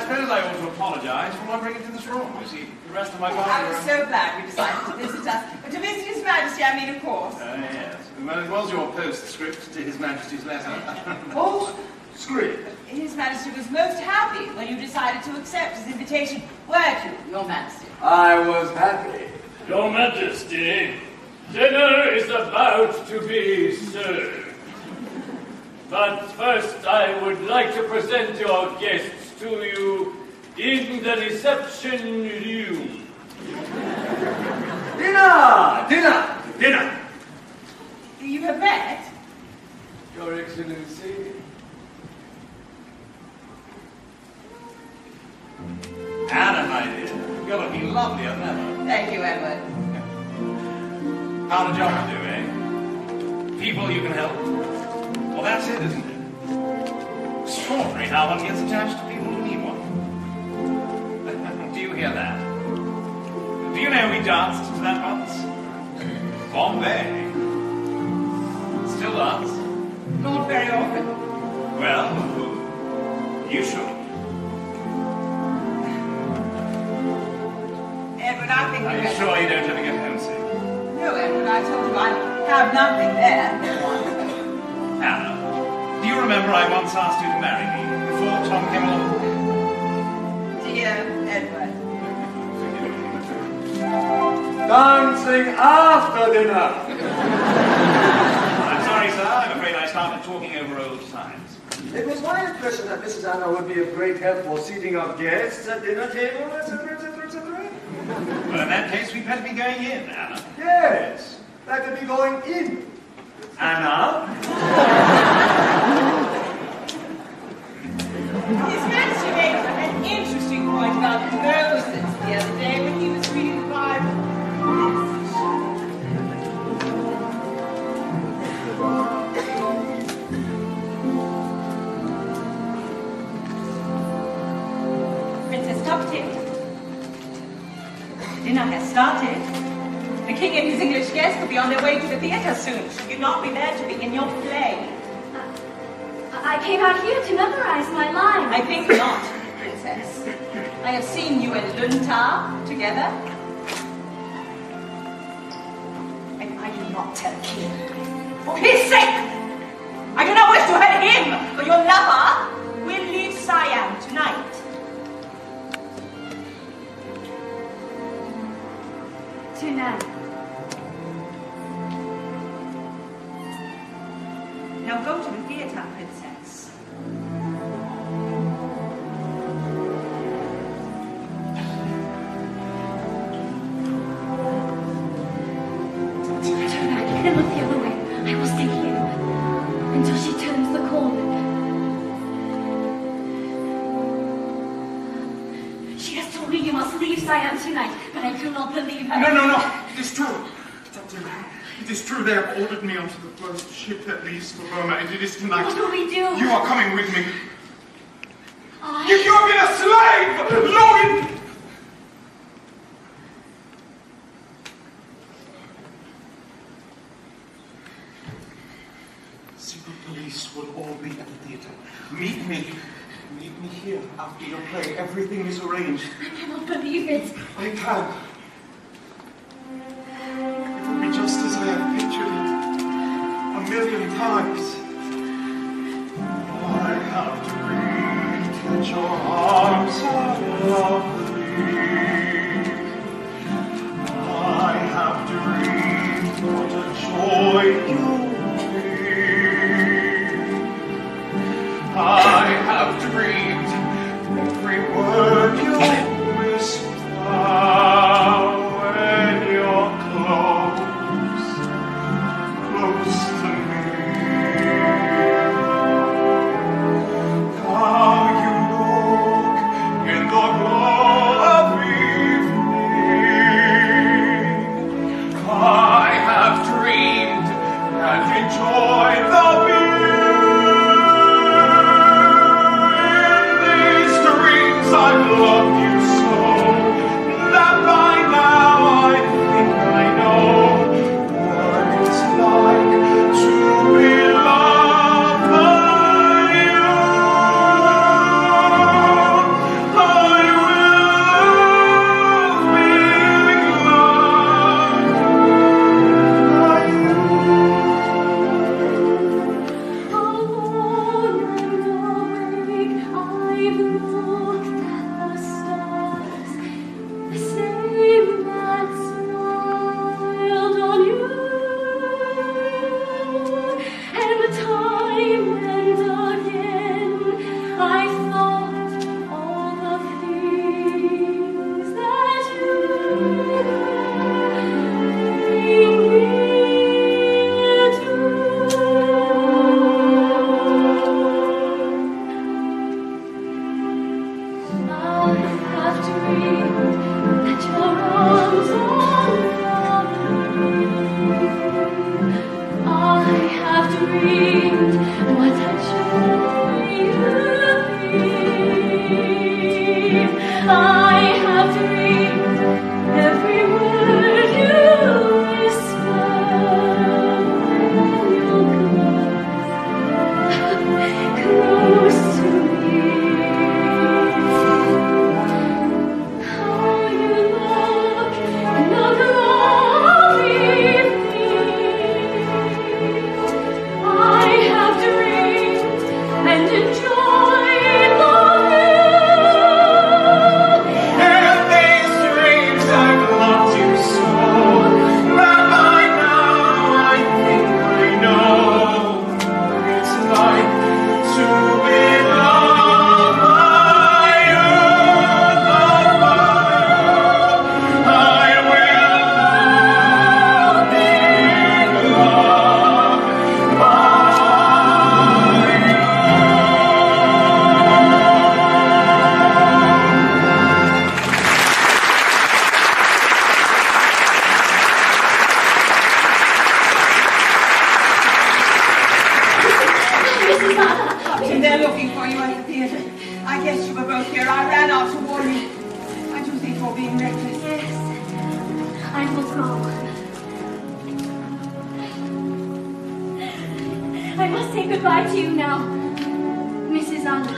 suppose I ought to apologize for wandering into this room. You see, the rest of my party... I was so glad you decided to visit us. To visit His Majesty, I mean, of course. Yes. Well, it was your postscript to His Majesty's letter. Postscript. His Majesty was most happy when you decided to accept his invitation. Weren't you, Your Majesty? I was happy. Your Majesty, dinner is about to be served. But first I would like to present your guests to you in the reception room. Dinner! Dinner! Dinner! You have met? Your Excellency. Anna, my dear, you're looking lovelier than ever. Thank you, Edward. Found a job to do, eh? People you can help. Well, that's it, isn't it? Extraordinary how one gets attached to people who need one. Do you hear that? Do you know we danced to that once? Bombay. Still dance? Not very often. Well, you should. Edward, I think Are you sure you don't ever get homesick? No, Edward, I told you I have nothing there. Anna, do you remember I once asked you to marry me before Tom came along? Dear Edward. Dancing after dinner. I'm sorry, sir. I'm afraid I started talking over old times. It was my impression that Mrs. Anna would be of great help for seating our guests at dinner table, etc., etc., etc. Well, in that case, we'd better be going in, Anna. Yes, better be going in. Anna? His Majesty made an interesting point about Moses the other day when he was reading the Bible. Princess Topsy. Dinner has started. The king and his English guests will be on their way to the theatre soon. Should you not be there to begin your play? I came out here to memorize my lines. I think not, Princess. I have seen you and Lunta together. And I do not tell King. For his sake! I do not wish to hurt him, for your lover will leave Siam tonight. Tonight. Now go to the theatre, Princess. Turn back and look the other way. I will stay here until she turns the corner. She has told me you must leave Siam tonight, but I do not believe her. No. It is true. It is true they have ordered me onto the first ship that leaves for Burma, and it is tonight. What will we do? You are coming with me. I... You have been a slave! Long in... Secret police will all be at the theatre. Meet me here after your play. Everything is arranged. I cannot believe it. I can. It will be just as I have pictured it 1,000,000 times. I have dreamed that your arms are lovely. I have dreamed what a joy you bring. I have dreamed every word you whisper. When you're close to me. How you look in the glow of evening. I have dreamed that Mrs. Anna. Captain, they're looking for you at the theatre. I guess you were both here. I ran out to warn you. I do think you're being reckless. Yes, I will go. I must say goodbye to you now, Mrs. Anna.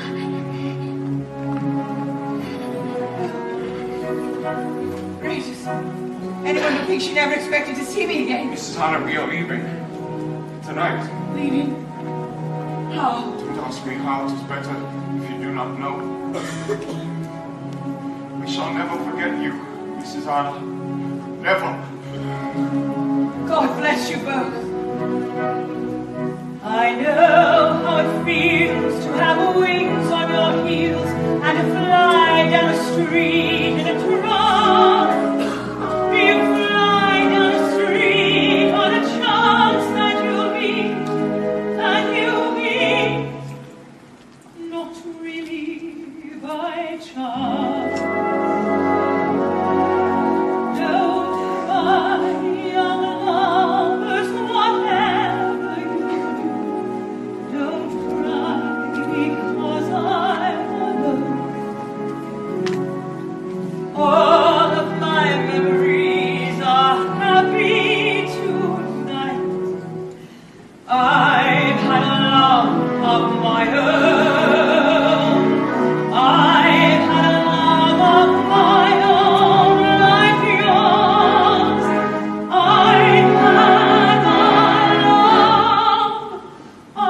Gracious. Anyone would think she never expected to see me again. Mrs. Anna, we are leaving. Tonight. Leaving? How? Don't ask me how. It is better if you do not know. We shall never forget you, Mrs. Anna. Never. God bless you both. I know how it feels to have wings on your heels and to fly down a street in a trance. You fly down a street on a chance that you'll meet, not really by chance. Don't cry, young lovers, whatever you do. Don't cry because I'm alone. All of my memories are happy tonight. I've had a love of my own. I've had a love of my own, like yours. I've had a love of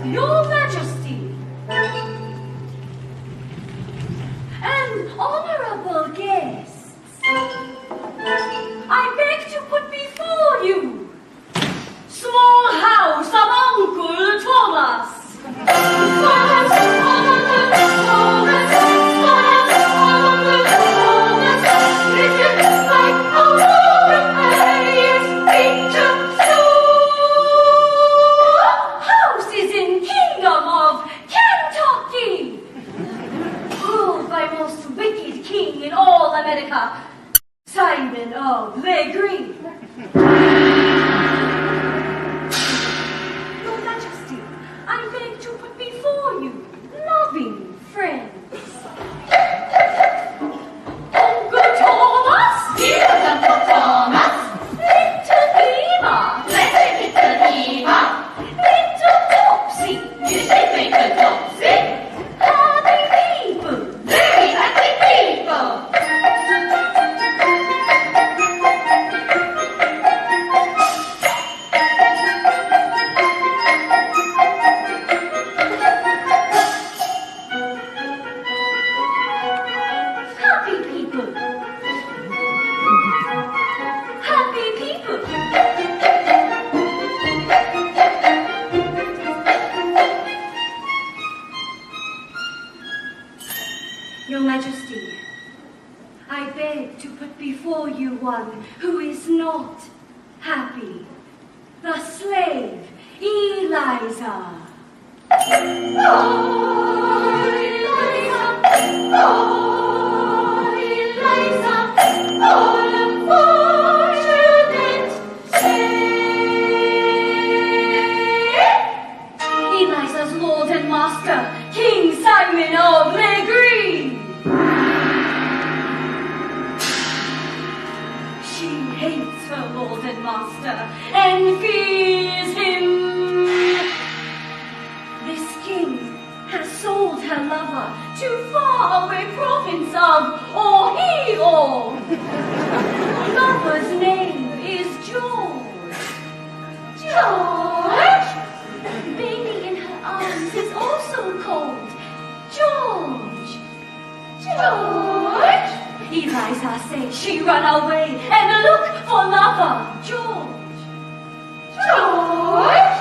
Your Majesty and honorable guests, I beg to put before you small house of Uncle Thomas. Small house of Uncle Thomas, small house of Uncle Thomas, written like Aurora Hayes' picture house is in Kingdom of Kentucky, ruled by most wicked king in all America, Simon of Legree. Your Majesty, I beg to put before you loving friends. Uncle Thomas, Dear Uncle Thomas, little Eva, blessed little Eva, little Topsy, you should make a Topsy, happy people. very happy people. Happy people. Happy people. Your Majesty, I beg to put before you one who is not happy. The slave, Eliza. Oh, Eliza, oh, Eliza, all unfortunate slave. Eliza's lord and master, King Simon of Legree. She hates her lord and master and fears him. This king has sold her lover to far faraway province of Ohio. Lover's name is George. George! Baby in her arms is also called George. George! Eliza says she run away and look for lover George. George!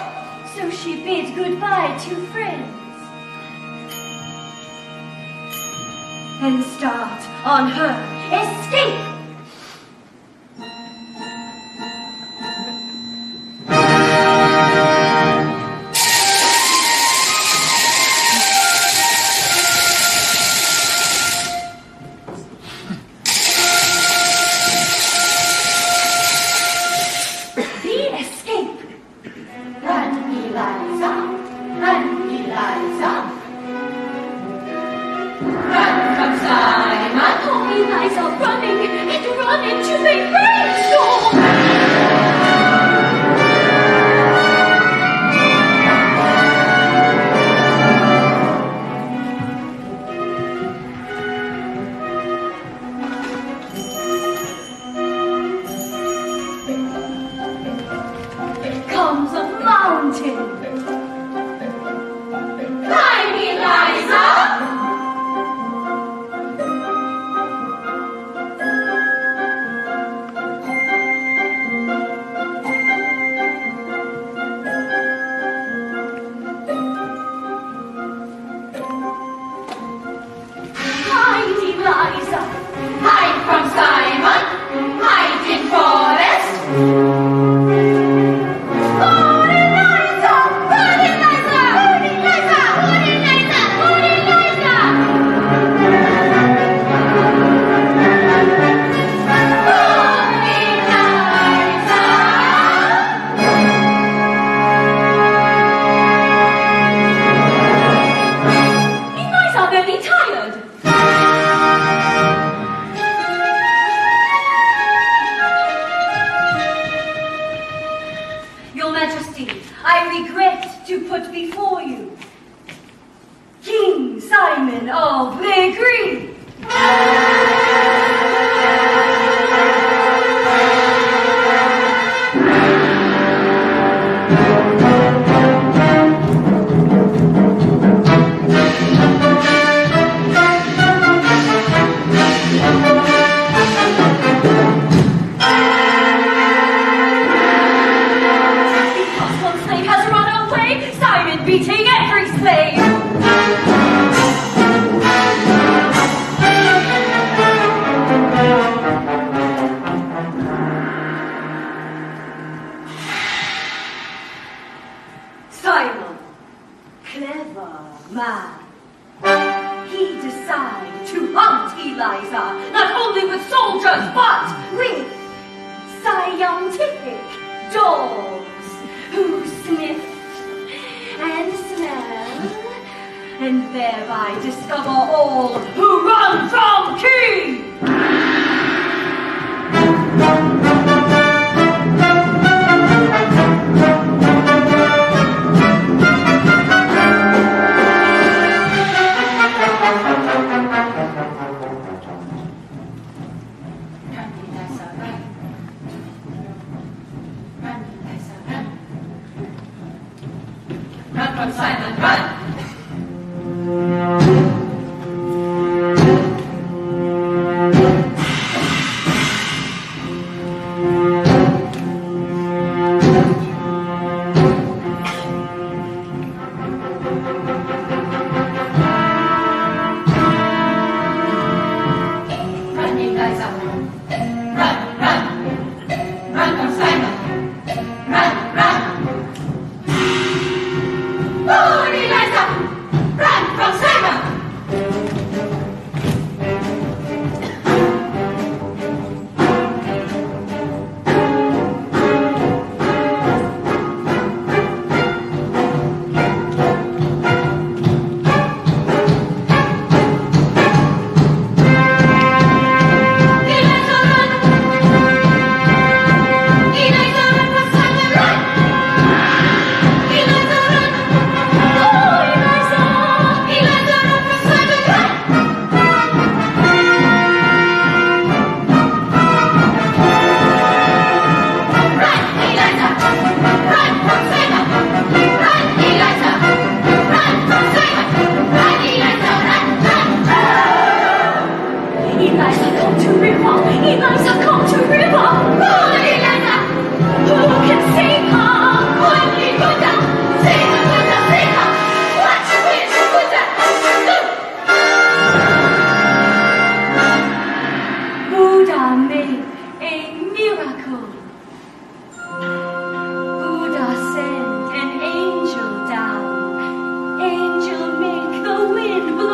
So she bid goodbye to friends and start on her escape.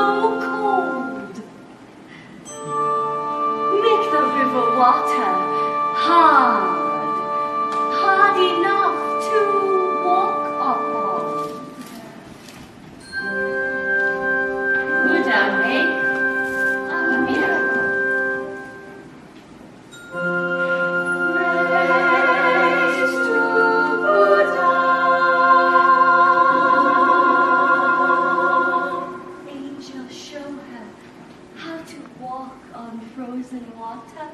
so cold. Make the river water hard enough to walk upon. Buddha make a miracle. Praise to Buddha. Angel, show her how to walk on frozen water.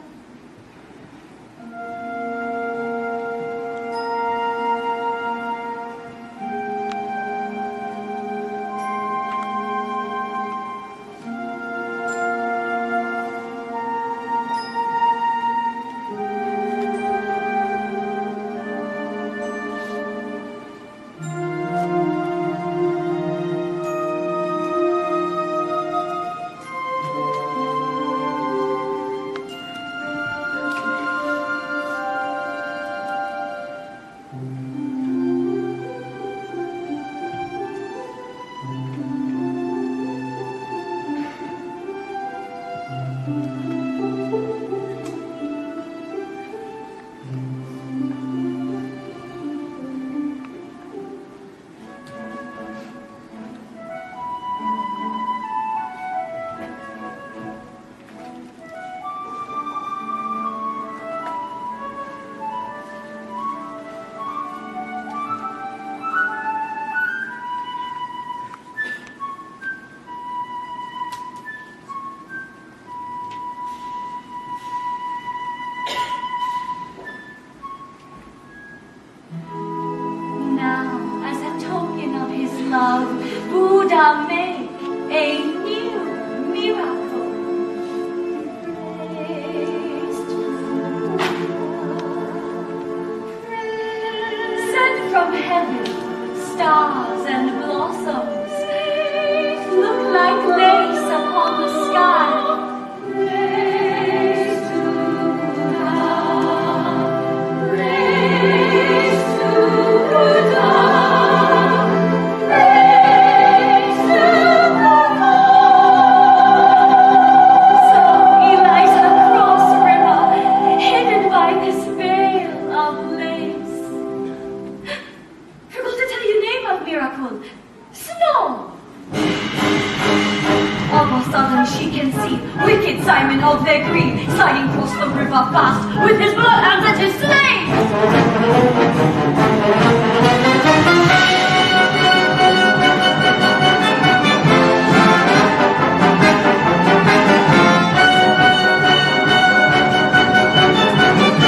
Now, as a token of his love, Buddha make a new miracle. Praise to Buddha. Sent from heaven, stars and blossoms look like lace upon the sky. Praise to Buddha. Praise to Buddha. Praise to Buddha. So Eliza crossed the river, hidden by this veil of lace. Forgot to tell you the name of miracle. Snow. Of a sudden she can see wicked Simon of their greed sliding across the river fast with his bloodhounds at his sleigh.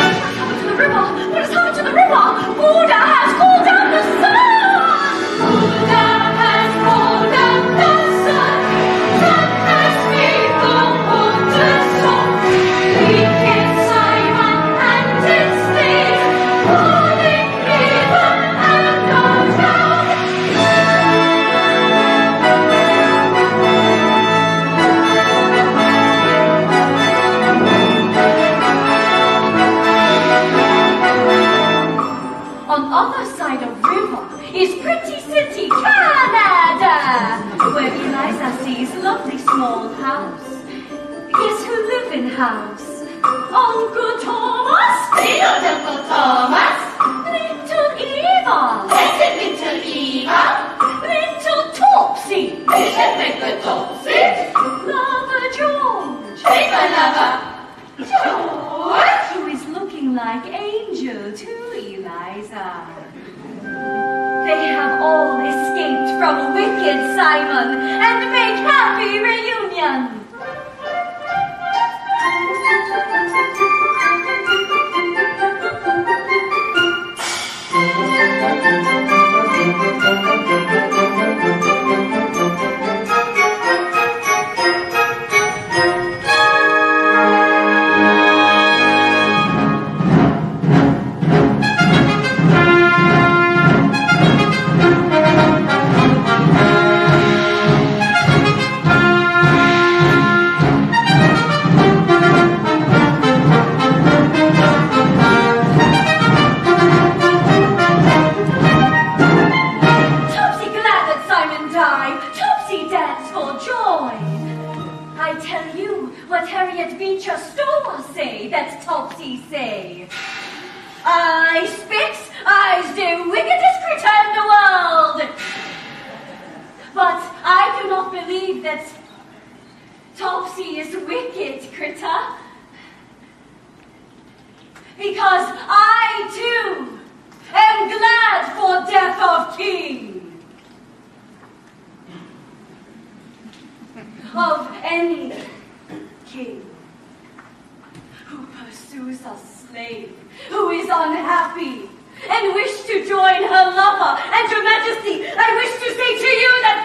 What has happened to the river? Buddha has called down the sun! Buddha has called down the sun. Sun has made the water stop. Wicked Simon and his slaves, falling river and go down. On other side of river is pretty city Canada, where Eliza sees lovely small house. Guess who live in house? Uncle Thomas, Little Uncle Thomas, little Eva, blessed little Eva, little Topsy, little Topsy, lover George, paper lover, George. who is looking like Angel to Eliza. They have all escaped from wicked Simon and make happy reunion. I tell you what Harriet Beecher Stowe say that Topsy say. I spit, I's the wickedest critter in the world. But I do not believe that Topsy is wicked, critter. Because I, too, am glad for death of king. Of any king who pursues a slave who is unhappy and wish to join her lover. And Your Majesty, I wish to say to you that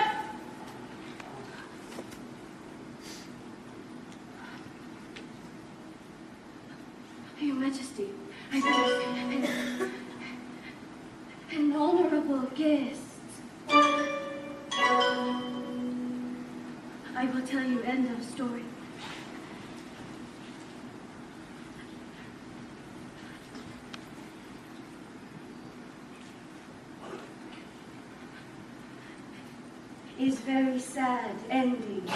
Your Majesty, an honorable guest. I will tell you end of story. Is very sad ending.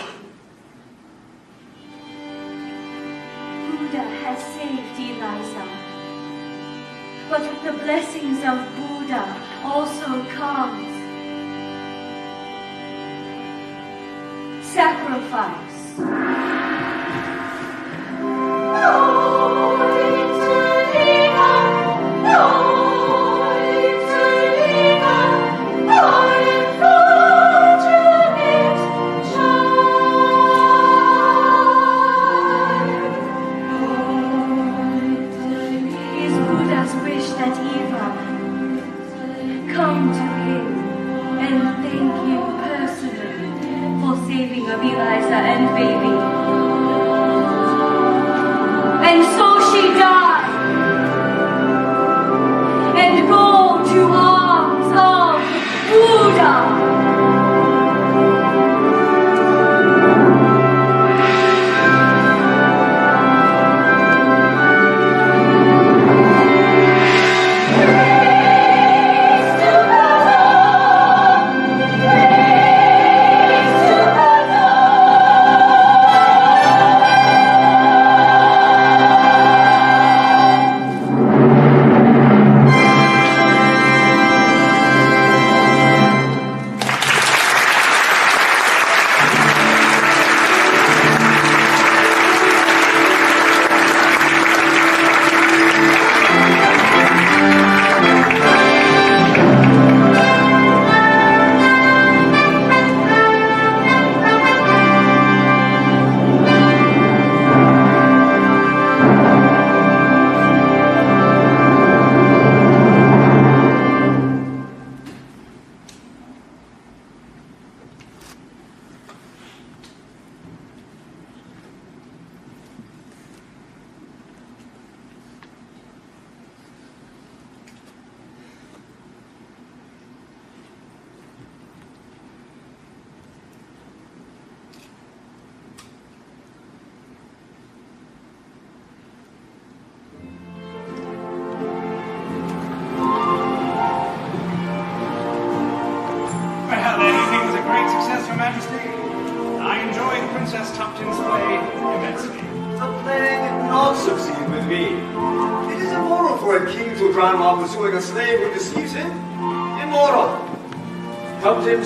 Buddha has saved Eliza. But with the blessings of Buddha also comes sacrifice. Come to him and thank him personally for saving of Eliza and baby. And so she died and go to arms of Buddha.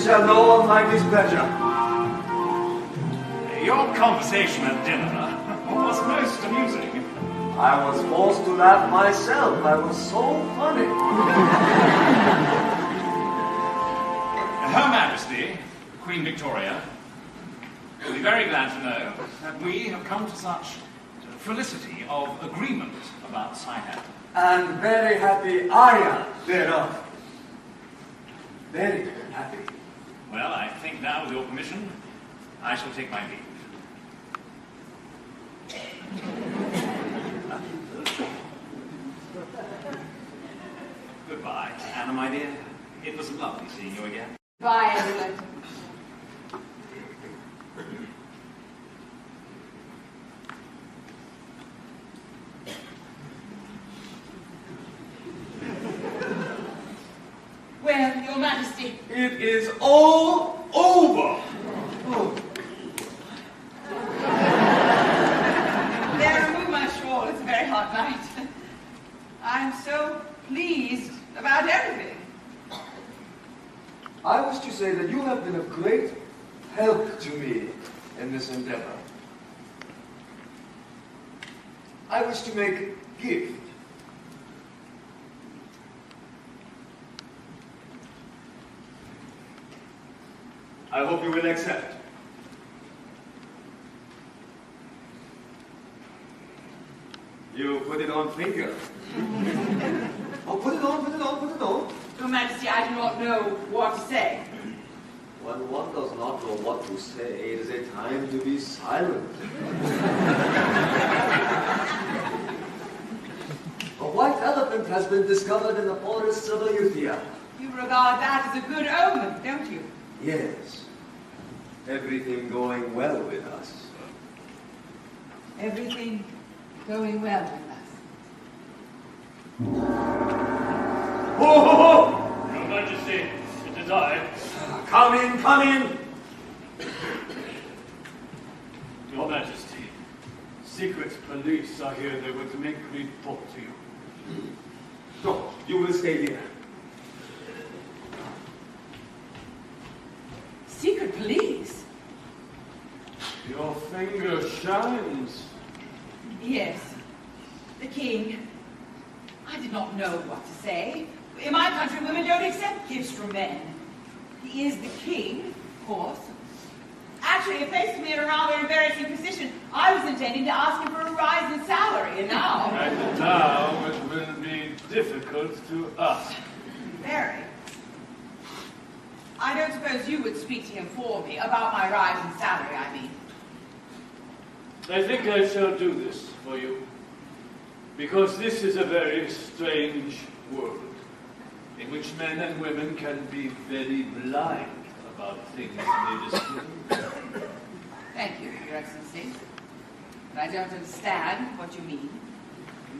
Shall know of my displeasure. Your conversation at dinner was most amusing. I was forced to laugh myself. I was so funny. Her Majesty, Queen Victoria, will be very glad to know that we have come to such felicity of agreement about Siam. And very happy I am thereof. Very happy. Well, I think now, with your permission, I shall take my leave. Goodbye, Anna, my dear. It was lovely seeing you again. Bye, everyone. Well, Your Majesty. It is all over. Oh. been of great help to me in this endeavor. I wish to make a gift. I hope you will accept. You put it on finger. Oh, put it on, put it on, put it on. Your Majesty, I do not know what to say. When one does not know what to say, it is a time to be silent. A white elephant has been discovered in the forests of Ayutthaya. You regard that as a good omen, don't you? Yes. Everything going well with us. Everything going well with us. Ho, ho, ho! Your Majesty, it is I. Come in, come in! Your Majesty, secret police are here. They were to make a report to you. No, you will stay here. Secret police? Your finger shines. Yes. The king. I did not know what to say. In my country, women don't accept gifts from men. He is the king, of course. Actually, it placed me in a rather embarrassing position. I was intending to ask him for a rise in salary, and now... And now it will be difficult to ask. Very. I don't suppose you would speak to him for me about my rise in salary, I mean. I think I shall do this for you. Because this is a very strange world, in which men and women can be very blind about things they discover. Thank you, Your Excellency. But I don't understand what you mean.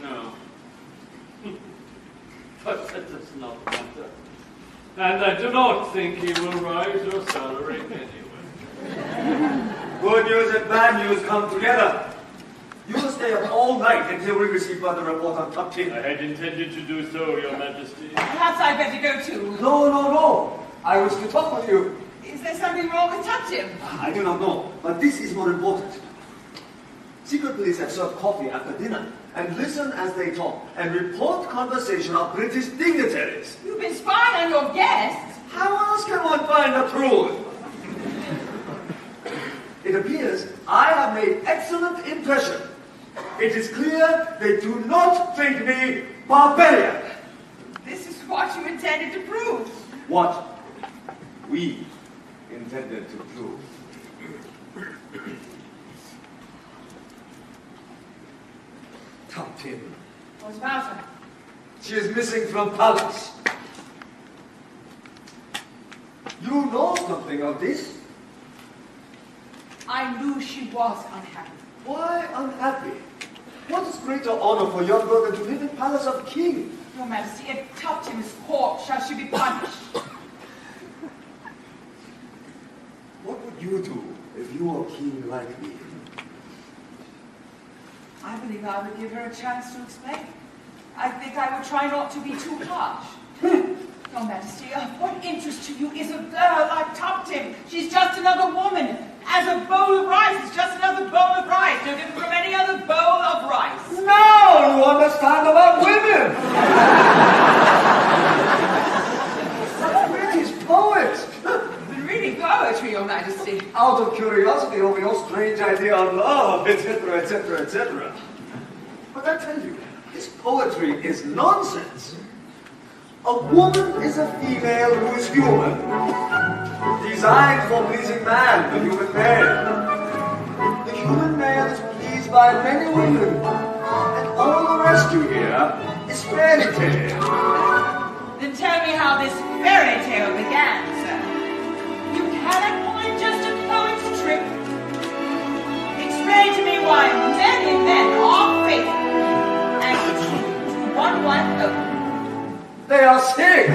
No. But that does not matter. And I do not think he will rise your salary anyway. Good news and bad news come together. You will stay up all night until we receive further report on Tuptim. I had intended to do so, Your Majesty. Perhaps I'd better go too. No, no, no. I wish to talk with you. Is there something wrong with Tuptim? I do not know, but this is more important. Secret police have served coffee after dinner and listen as they talk and report conversation of British dignitaries. You've been spying on your guests. How else can one find the truth? It appears I have made excellent impression. It is clear they do not think me barbarian. This is what you intended to prove. What we intended to prove. Tuptim. What about her? She is missing from palace. You know something of this? I knew she was unhappy. Why unhappy? What is greater honor for young girl than to live in palace of king? Your Majesty, if Tuptim is caught, shall she be punished? What would you do if you were king like me? I believe I would give her a chance to explain. I think I would try not to be too harsh. Your Majesty, of what interest to you is a girl like Tuptim? She's just another woman. As a bowl of rice is just another bowl of rice, no different from any other bowl of rice. Now you understand about women! British poets! Been reading poetry, Your Majesty. Out of curiosity over your strange idea of love, etc., etc., etc. But I tell you, this poetry is nonsense. A woman is a female who is human, designed for pleasing man, the human male. The human male is pleased by many women, and all the rest you hear is fairy tale. Then tell me how this fairy tale began, sir. You cannot point just a poet's trick. Explain to me why many men are faithful, and to one wife only. They are sick!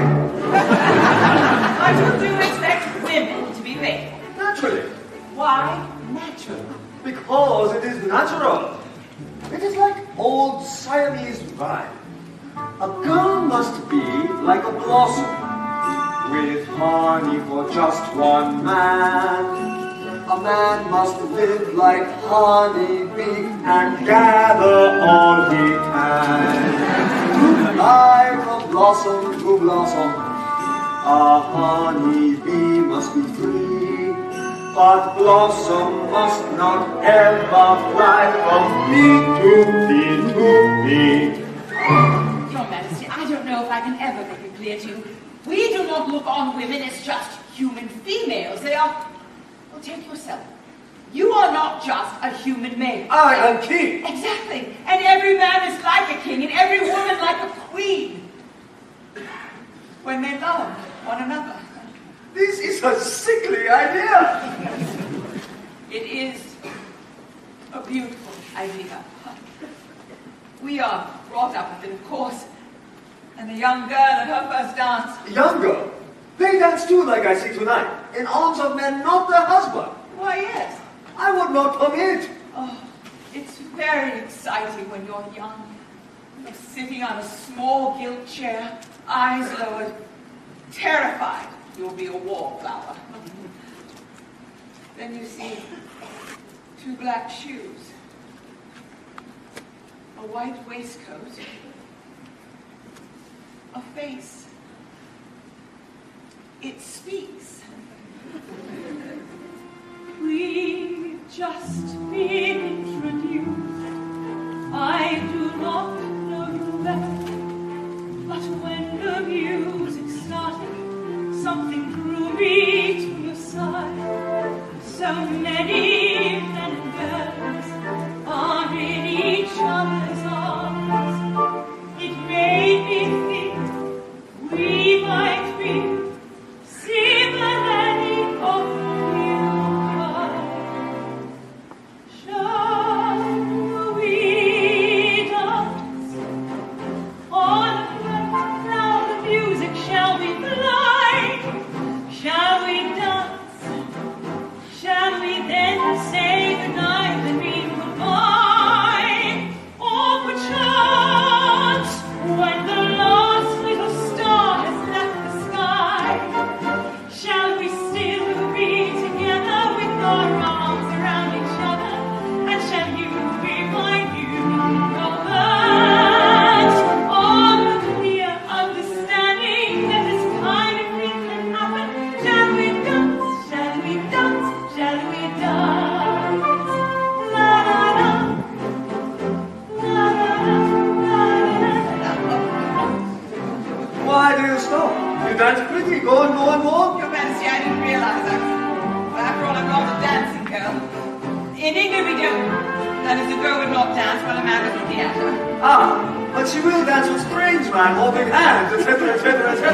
But you do expect women to be faithful. Naturally. Why natural? Because it is natural. It is like old Siamese rhyme. A girl must be like a blossom. with honey for just one man. A man must live like honeybee and gather all he can. To fly from blossom to blossom, a honeybee must be free. But blossom must not ever fly from bee to bee to bee. Your Majesty, I don't know if I can ever make it clear to you. We do not look on women as just human females. They are... Well, take yourself. You are not just a human male. I am king. Exactly. And every man is like a king, and every woman like a queen. When they love one another. This is a sickly idea. It is a beautiful idea. We are brought up with it, of course. And the young girl at her first dance. Young girl? They dance too, like I see tonight, in arms of men, not their husband. Why, yes. I would not permit. Oh, it's very exciting when you're young. You're sitting on a small gilt chair, eyes lowered, terrified you'll be a wallflower. Then you see two black shoes, a white waistcoat, a face. It speaks. We've just been introduced. I do not know you well, but when the music started, something drew me to your side. So many men and girls are in each other's arms. It made me think we might be similarly occupied. Shall we dance on the cloud of music? Shall we fly? Shall we dance? Shall we then say goodnight and mean goodbye? Or perchance, when the last little star has left the sky, shall we still be together with our arms around each other? And shall you be my new romance? On the clear understanding that this kind of thing can happen, shall we dance? Shall we dance? Shall we dance? La la la, la la la, la la. Why do you stop? You dance pretty. Go on, go on, go on. Your Majesty, I didn't realize I was... Well, after all, I'm not a dancing girl. In England, we don't. That is, a girl would not dance while a man was looking at her. Ah, but she will dance with strange man, holding hands, etc., etc., etc.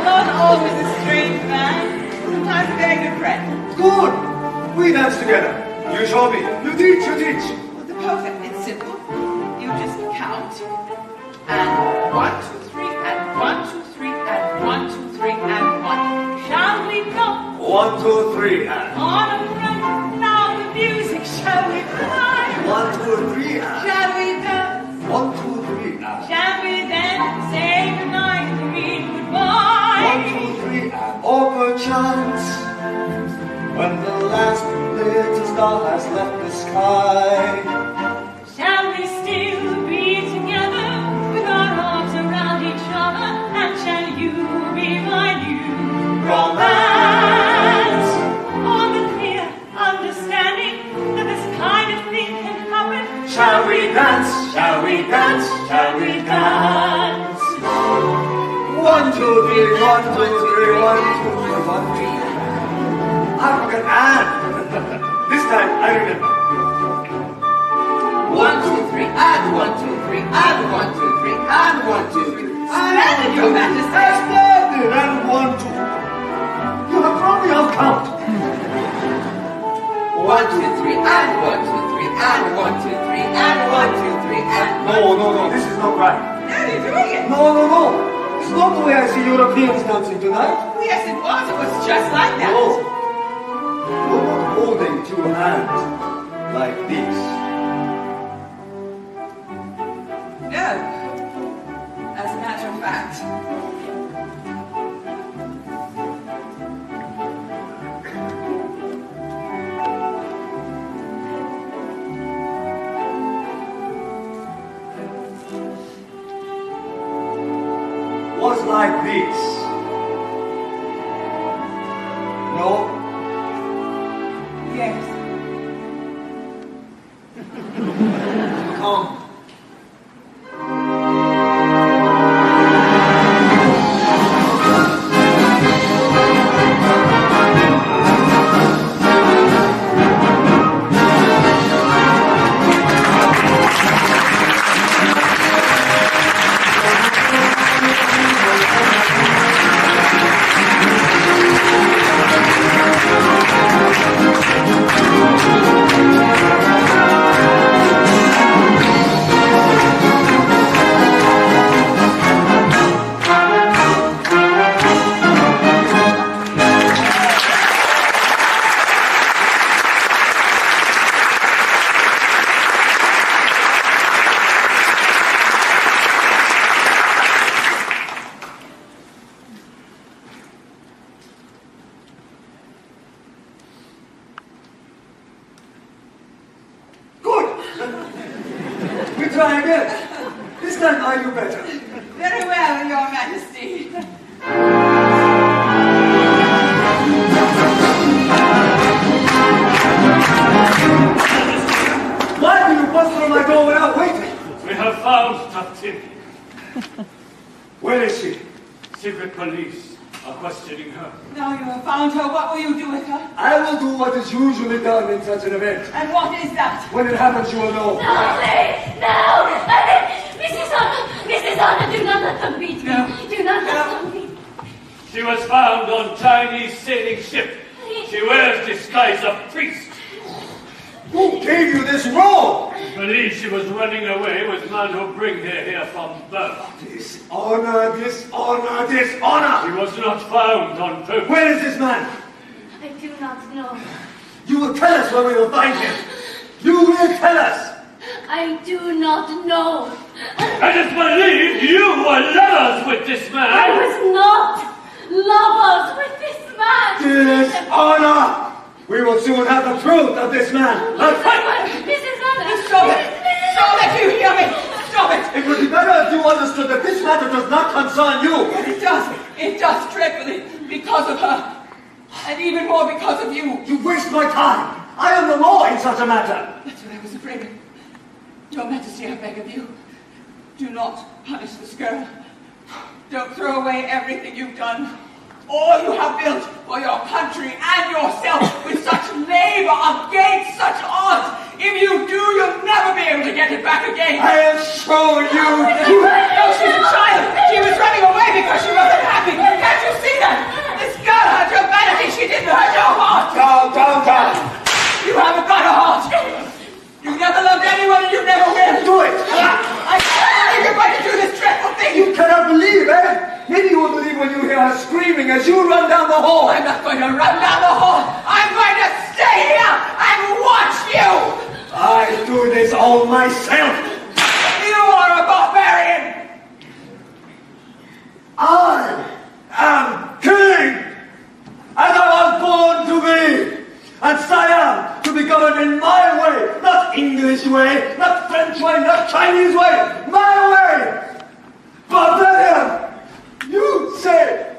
Not always a strange man. Sometimes a very good friend. Good. We dance together. You show me. You teach, you teach. Well, the perfect. It's simple. You just count. And 1, 2, 3, and 1, 2, 3, and 1, 2, 3, and 1. Shall we go 1, 2, 3, and on a run? Now the music, shall we fly? 1, 2, 3, and Shall we dance? 1, 2, 3, and Shall we then say goodnight and mean goodbye? 1, 2, 3, and or perchance, when the last little star has left the sky. Shall we still be together with our arms around each other? And shall you be my new romance? On the clear understanding that this kind of thing can happen. Shall we dance? Shall we dance? Shall we dance? 1, 2, 3, 1, 2, 3, 1, 2, 3, 1, 2. I forgot and. This time I remember. 1, 2, 3, and 1, 2, 3, and 1, 2, 3, and 1, 2, 3. Splendid, Your Majesty! Splendid! And 1, 2. You have thrown me off count. 1, 2, 3, and 1, 2, 3, and 1, 2, 3, and 1, 2, 3, and 1. No, this is not right. Now you're doing it. No. It's not the way I see Europeans dancing tonight. Oh, yes, it was. It was just like that. No. You're not holding two hands like this. No. As a matter of fact, was like this. No? Yes. Come. We try again. This time I do better. Very well, Your Majesty. Why do you bust through my door without waiting? We have found Tactini. Where is she? Secret police are questioning her. Now you have found her, what will you do with her? I will do what is usually done in such an event. And what is that? When it happens, you will know. No, please, no! Mrs. Anna, do not let them beat me. No. Do not let them beat me. She was found on Chinese sailing ship. She wears disguise of priest. Who gave you this robe? Believes she was running away with men who bring her here from Burma. Dishonor, dishonor, dishonor! She was not found on purpose. Where is this man? I do not know. You will tell us where we will find him. You will tell us. I do not know. I just believe you were lovers with this man. I was not lovers with this man. Dishonor! We will soon have the truth of this man. Mrs. Anna. Stop it! Stop it, you hear me? Stop it! It would be better if you understood that this matter does not concern you. But it does. It does dreadfully because of her. And even more because of you. You waste my time. I am the law in such a matter. That's what I was afraid of. Your Majesty, I beg of you, do not punish this girl. Don't throw away everything you've done. All you have built for your country and yourself with such labor against such odds. If you do, you'll never be able to get it back again. I have shown you. No, she's a child. She was running away because she wasn't happy. Can't you see that? This girl hurt your vanity. She didn't hurt your heart. Down. You haven't got a heart. You never loved anyone and you never will. Do it. I can't believe you're going to do this dreadful thing. You cannot believe, eh? Maybe you will believe when you hear her screaming as you run down the hall. I'm not going to run down the hall. I'm going to stay here and watch you. I do this all myself. You are a barbarian. I am king. As I was born to be. And Siam to be governed in my way. Not English way, not French way, not Chinese way. My way. Barbarian. You say.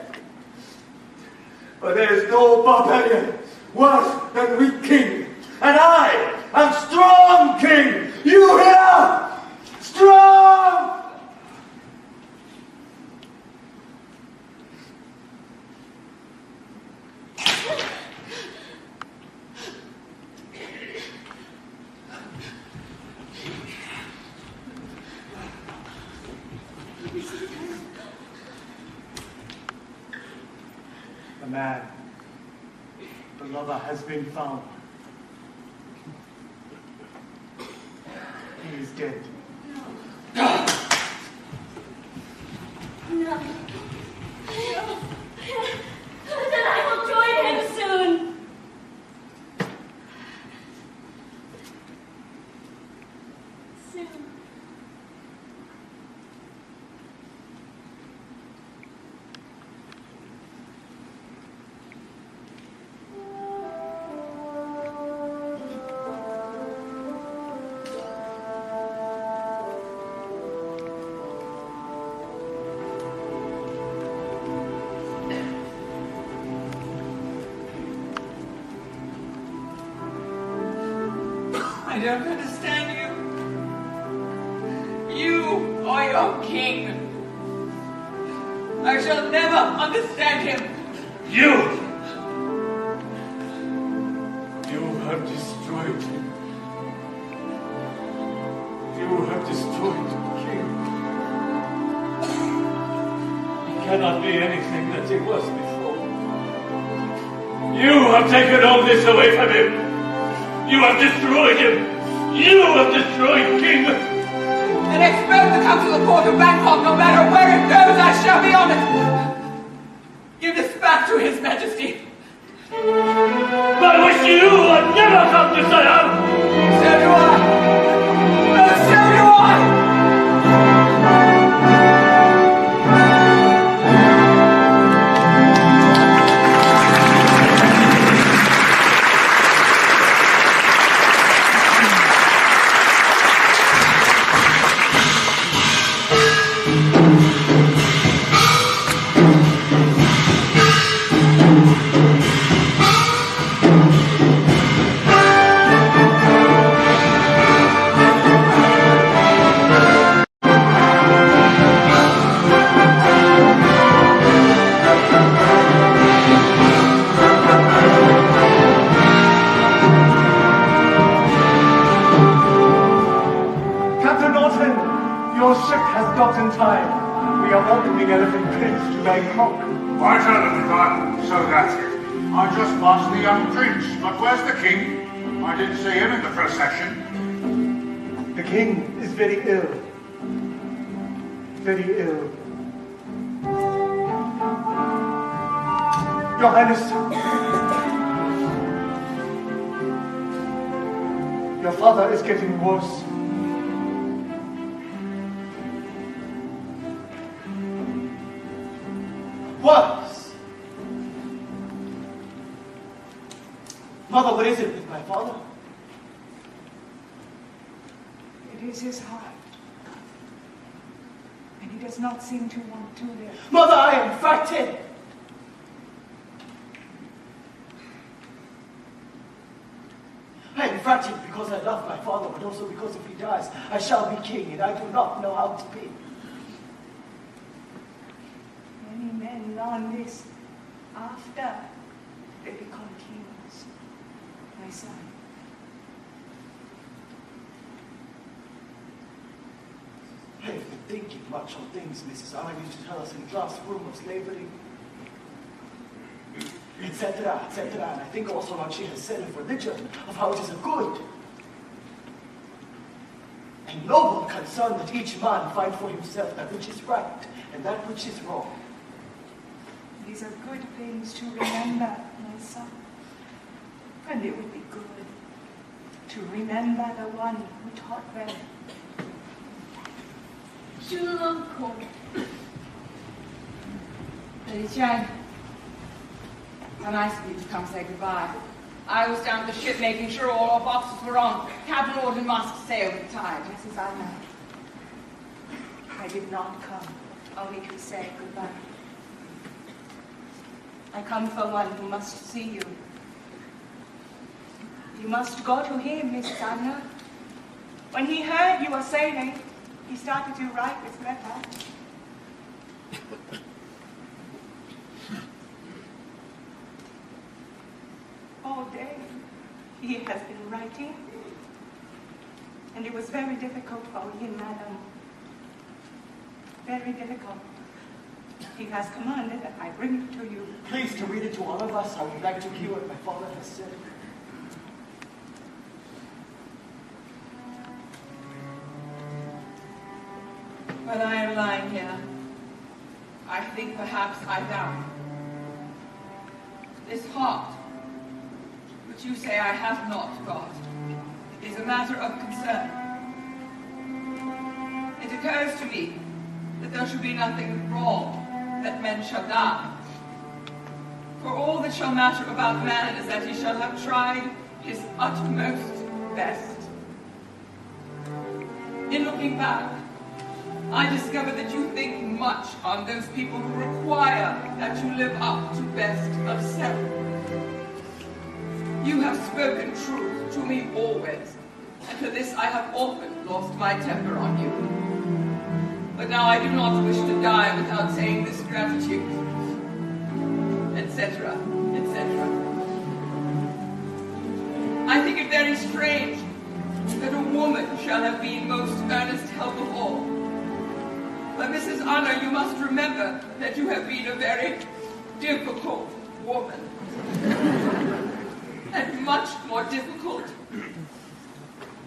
But there is no barbarian worse than weak king. And I am strong king. You hear? Strong! The man, the lover has been found. He is dead. No. Then I will join him soon. Soon. I don't understand you. You are your king. I shall never understand him. You have destroyed him. You have destroyed the king. He cannot be anything that he was before. You have taken all this away from him. You have destroyed him. You have destroyed King. And expel the Council of Court of Bangkok, no matter where it goes, I shall be on it. Give this back to His Majesty. I wish you had never come to Siam. So do I. Oh, so do I. Captain Norton, your ship has docked in time. We are welcoming Elephant Prince to Bangkok. Right, Elephant Run. So that's it. I just passed the young prince, but where's the king? I didn't see him in the procession. The king is very ill. Very ill. Your Highness, your father is getting worse. Worse? Mother, what is it with my father? It is his heart. And he does not seem to want to live. Mother, I am frightened. I am frightened because I love my father, but also because if he dies, I shall be king, and I do not know how to be. Many men learn this after they become kings. My son. I have been thinking much on things Mrs. Anna used to tell us in classroom of slavery, etc., etc. And I think also what she has said of religion, of how it is a good and noble concern that each man find for himself that which is right and that which is wrong. These are good things to remember, my son. And it would be good to remember the one who taught them. Uncle. Lady Chang, how nice of you to come say goodbye. I was down at the ship making sure all our boxes were on. Captain ordered must sail with the tide. Mrs. Anna, I did not come only to say goodbye. I come for one who must see you. You must go to him, Mrs. Anna. When he heard you were sailing, he started to write this letter. All day he has been writing, and it was very difficult for him, madam. Very difficult. He has commanded that I bring it to you. Please, to read it to all of us. I would like to hear what my father has said. When I am lying here, I think perhaps I die. This heart, which you say I have not got, is a matter of concern. It occurs to me that there should be nothing wrong that men shall die. For all that shall matter about man is that he shall have tried his utmost best. In looking back, I discover that you think much on those people who require that you live up to best of self. You have spoken truth to me always, and to this, I have often lost my temper on you. But now I do not wish to die without saying this gratitude, etc., etc. I think it very strange that a woman shall have been most earnest help of all. But Mrs. Anna, you must remember that you have been a very difficult woman. And much more difficult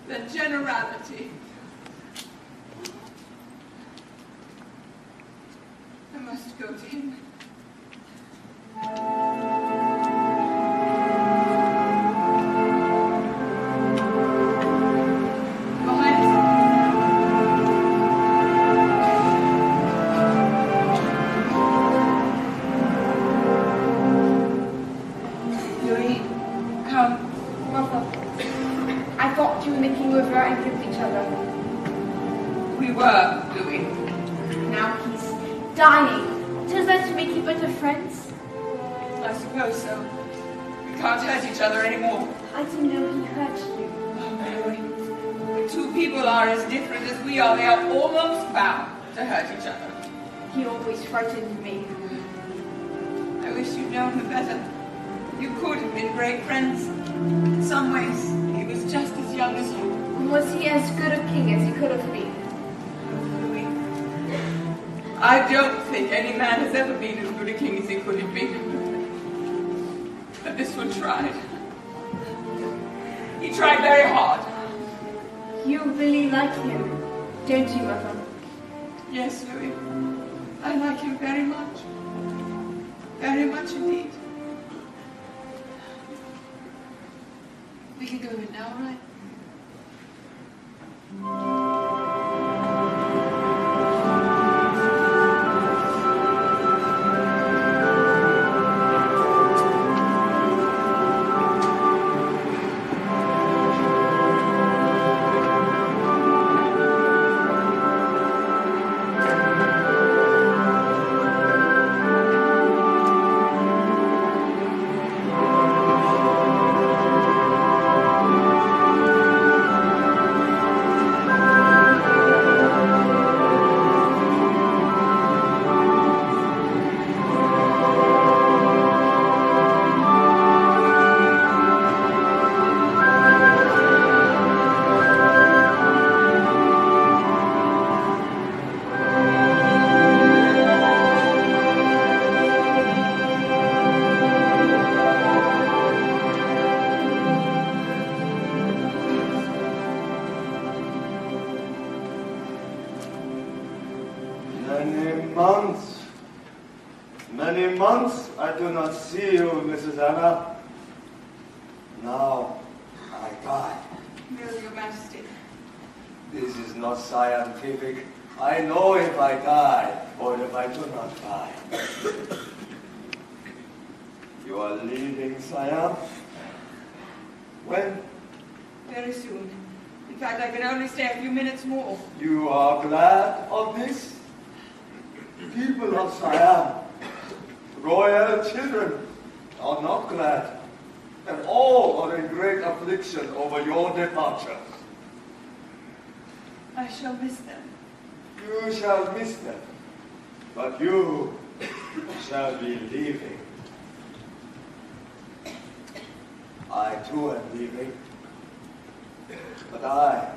than generality. I must go to him. They are almost bound to hurt each other. He always frightened me. I wish you'd known him better. You could have been great friends. In some ways, he was just as young as you. Was he as good a king as he could have been? Louis, I don't think any man has ever been as good a king as he could have been. But this one tried. He tried very hard. You really like him, don't you, Mother? Yes, Louis. I like him very much. Very much indeed. We can go in now, right? Many months I do not see you, Mrs. Anna. Now I die. No, Your Majesty. This is not scientific. I know if I die or if I do not die. You are leaving, Sire? When? Very soon. In fact, I can only stay a few minutes more. You are glad of this? People of Siam, royal children, are not glad, and all are in great affliction over your departure. I shall miss them. You shall miss them, but you shall be leaving. I too am leaving, but I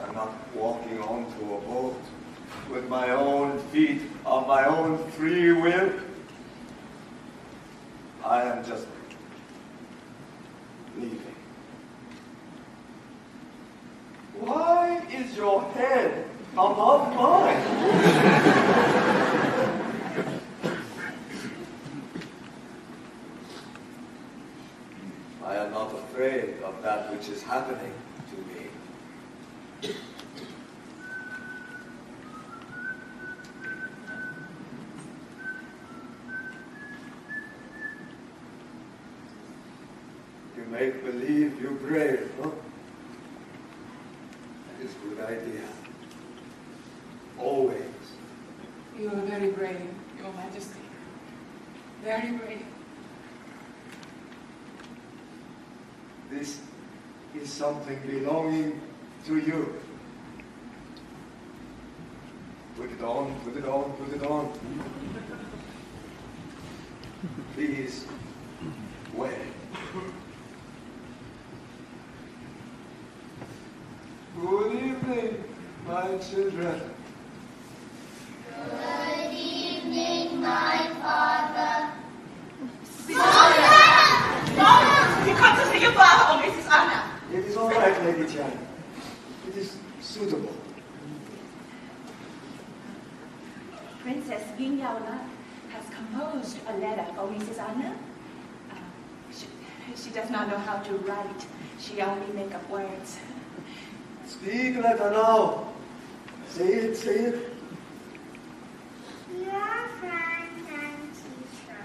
am not walking onto a boat with my own feet on my own free will. I am just leaving. Why is your head above mine? I am not afraid of that which is happening to me. You make believe you're brave, huh? That is a good idea. Always. You are very brave, Your Majesty. Very brave. This is something belonging to you. Put it on, put it on, put it on. Please, wear it. Good evening, my children. Good evening, my father. You come to see your father or Mrs. Anna. It is all right, Lady Janet. It is suitable. Princess Yin Yaola has composed a letter for Mrs. Anna. She does not know how to write. She only makes up words. Speak, let her know. Say it, say it. Dear friend and teacher,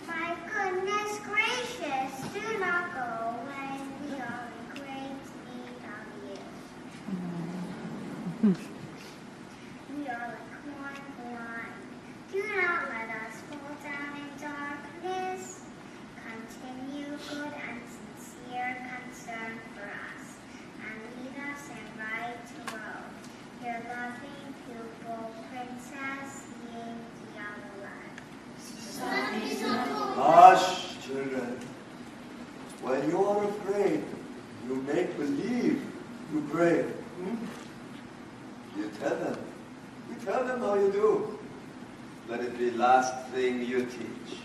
my goodness gracious, do not go away. We are in great need of you. We are like one blind. Do not let us fall down in darkness. Continue good and sincere concern for us, and lead us in right road. Your loving pupil, Princess Yin Yaola. Hush, children. When you are afraid, you make believe you pray. You tell them. You tell them how you do. Let it be last thing you teach.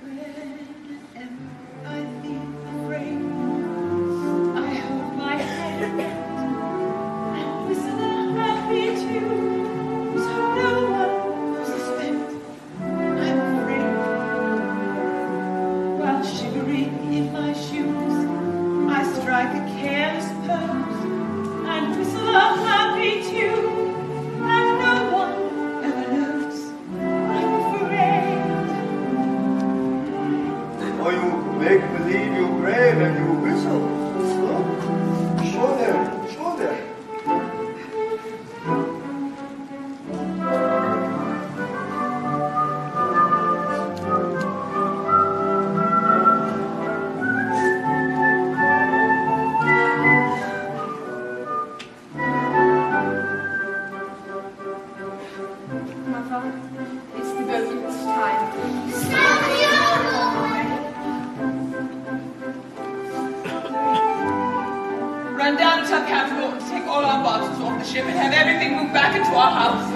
Whenever I feel afraid, I hold my hand and whistle a happy tune, so no one will suspect I'm afraid. While shivering in my shoes, I strike a careless pose and whistle a happy tune, and no one ever knows I'm afraid. Or you make believe you pray and you whistle. Look, show them, show them. Mother, it's the boatman's time. Stop your Run down to Capital and take all our boxes off the ship and have everything moved back into our house.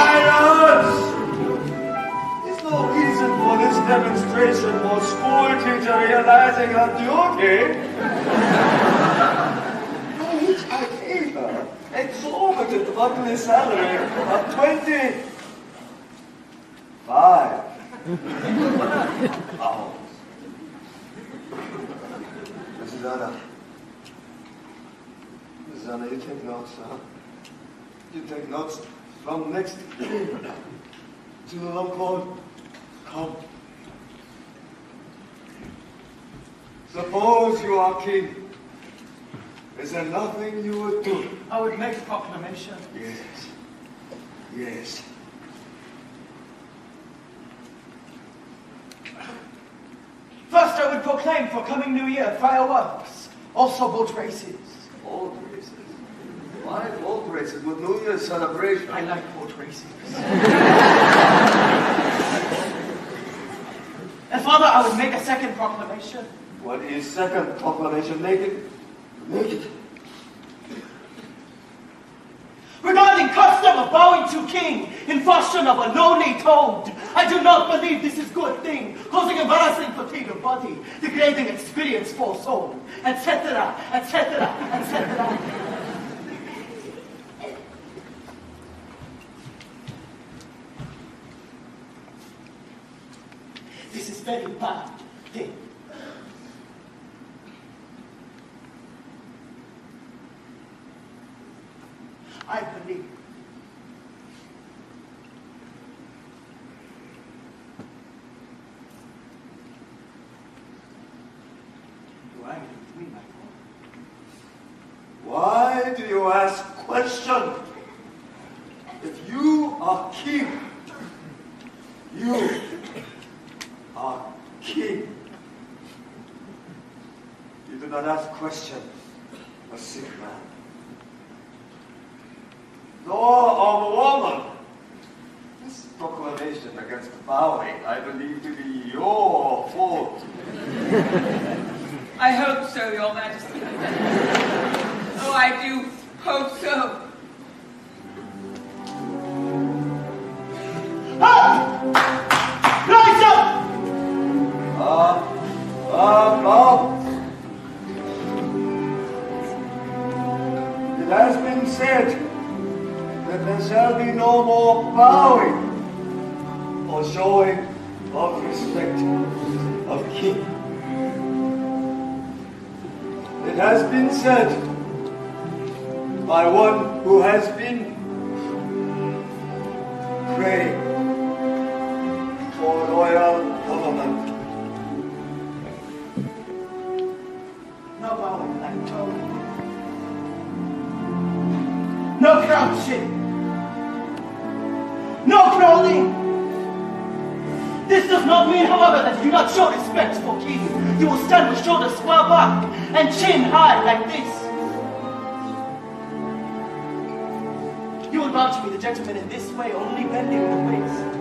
Silence! There's no reason for this demonstration for school teacher realizing her duty. I gave her exorbitant monthly salary of 25 pounds. Mrs. Anna. Mrs. Anna, you take notes, huh? You take notes from next to the local. Come. Suppose you are king. Is there nothing you would do? I would make a proclamation. Yes. Yes. First, I would proclaim for coming New Year fireworks, also boat races. Boat races? Why boat races with New Year's celebration? I like boat races. And Father, I would make a second proclamation. What is second proclamation? Make it. Make it. Regarding custom of bowing to king in fashion of a lowly toad, I do not believe this is good thing, causing embarrassing fatigue of body, degrading experience for soul, etc., etc., etc. This is very bad thing. I believe. Do I agree, my father? Why do you ask question? If you are king, you are king. not ask question a sick man, nor of a woman. This proclamation against bowing, I believe to be your fault. I hope so, Your Majesty. Oh, I do hope so. Rise up! It has been said that there shall be no more bowing or showing of respect of king. It has been said by one who has been praying for royal government. No bowing, I'm told. No crouching. No crawling. This does not mean, however, that you do not show respect for king. You will stand with shoulders far back and chin high like this. You will bow to me, the gentleman, in this way, only bending the waist.